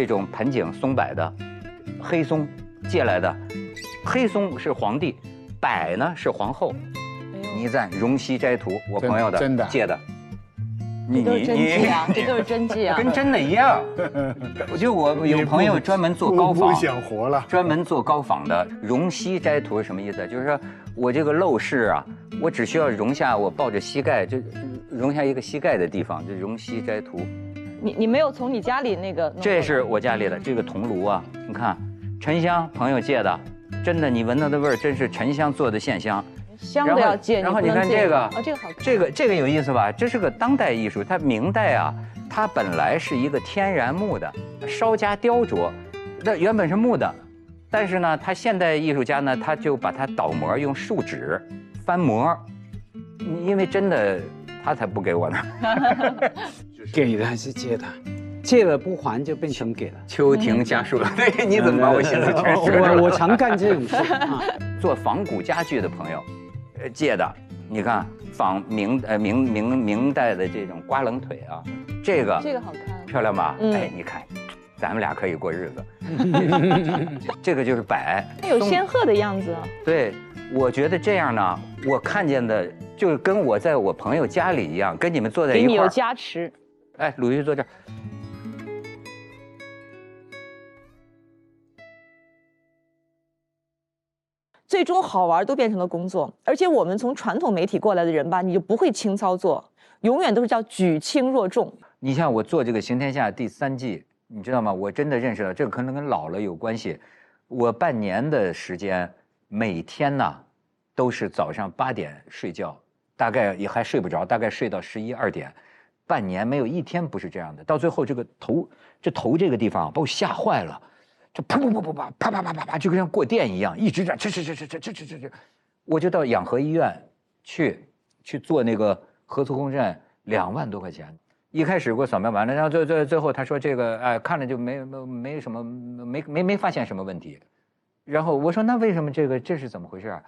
种盆景松柏的，黑松借来的，黑松是皇帝，柏呢是皇后。倪瓒《容膝斋图》，我朋友的真的借的。这都是真迹啊，这都是真迹啊，跟真的一样。我有朋友专门做高仿，不想活了。专门做高仿的《容膝斋图》是什么意思？就是说我这个陋室啊，我只需要容下我抱着膝盖，就容下一个膝盖的地方，就容膝斋图。你没有从你家里那个？这是我家里的这个铜炉啊，你看，沉香朋友借的，真的，你闻到的味儿真是沉香做的线香。香的要借，然后你看这个，啊，这个好看。这个有意思吧？这是个当代艺术，它明代啊，它本来是一个天然木的，稍加雕琢，那原本是木的，但是呢，他现代艺术家呢，他就把它倒模，用树脂翻模，因为真的他才不给我呢。给的还是借的？借了不还就变成给了。秋庭家书，对，你怎么把我心思全说了？我常干这种事啊。做仿古家具的朋友，借的，你看仿明代的这种瓜棱腿啊，这个好看，漂亮吧？哎，你看，咱们俩可以过日子。这个就是柏，有仙鹤的样子。对，我觉得这样呢，我看见的就跟我在我朋友家里一样，跟你们坐在一块儿，给你有加持。哎，鲁豫坐这儿。最终好玩都变成了工作，而且我们从传统媒体过来的人吧，你就不会轻操作，永远都是叫举轻若重。你像我做这个《行天下》第3季，你知道吗？我真的认识到这个可能跟老了有关系。我半年的时间，每天呢都是早上8点睡觉，大概也还睡不着，大概睡到11、2点，半年没有一天不是这样的。到最后这个头这个地方把我吓坏了。就啪啪啪啪啪啪啪啪啪，就跟像过电一样，一直这，我就到养和医院去做那个核磁共振，2万多块钱。一开始给我扫描完了，然后最后他说这个看着就没什么没发现什么问题。然后我说那为什么这是怎么回事啊？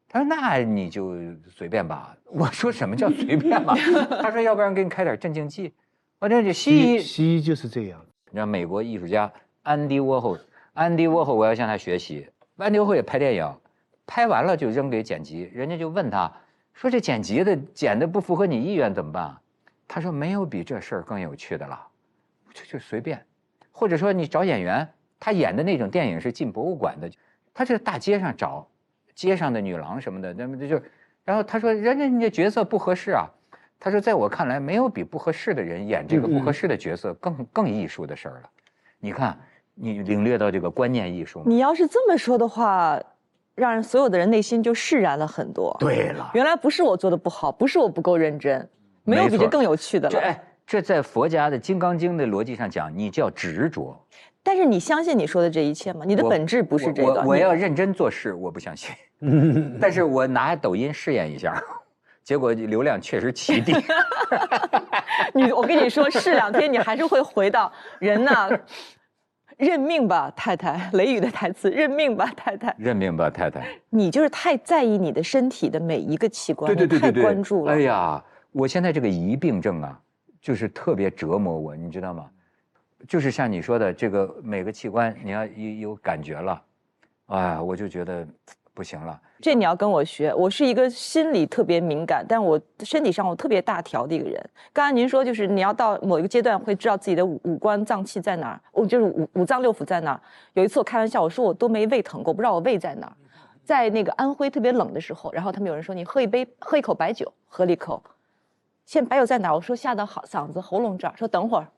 他说那你就随便吧。我说什么叫随便吧？他说要不然给你开点镇静剂。我这西医就是这样。你知道美国艺术家安迪沃霍我要向他学习。安迪沃霍也拍电影，拍完了就扔给剪辑，人家就问他说这剪辑的剪的不符合你意愿怎么办？他说没有比这事儿更有趣的了，就随便。或者说你找演员，他演的那种电影是进博物馆的，他这大街上找街上的女郎什么的，那么然后他说人家你的角色不合适啊。他说在我看来没有比不合适的人演这个不合适的角色更艺术的事儿了。你看你领略到这个观念艺术吗？你要是这么说的话，让所有的人内心就释然了很多。对了，原来不是我做的不好，不是我不够认真，没有比这更有趣的了。这在佛家的《金刚经》的逻辑上讲，你叫执着。但是你相信你说的这一切吗？你的本质不是这个。我要认真做事，我不相信。但是我拿抖音试验一下，结果流量确实奇低。我跟你说，试2天你还是会回到人呐。认命吧，太太。雷雨的台词，认命吧，太太。认命吧，太太。你就是太在意你的身体的每一个器官，对，太关注了。哎呀，我现在这个疑病症啊，就是特别折磨我，你知道吗？就是像你说的，这个每个器官你要有感觉了，哎，我就觉得不行了。这你要跟我学，我是一个心理特别敏感，但我身体上我特别大条的一个人。刚才您说，就是你要到某一个阶段会知道自己的五官脏器在哪儿，就是五脏六腑在哪儿。有一次我开玩笑，我说我都没胃疼过，不知道我胃在哪儿。在那个安徽特别冷的时候，然后他们有人说你喝一口白酒，喝了一口，现在白酒在哪儿？我说下到嗓子喉咙这儿。说等会儿，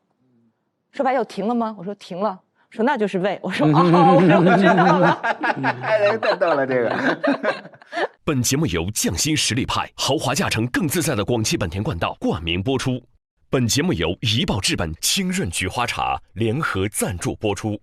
说白酒停了吗？我说停了。说那就是胃。我说哦，我知道了。太逗了这个。本节目由匠心实力派豪华驾乘更自在的广汽本田冠道冠名播出。本节目由怡宝至本清润菊花茶联合赞助播出。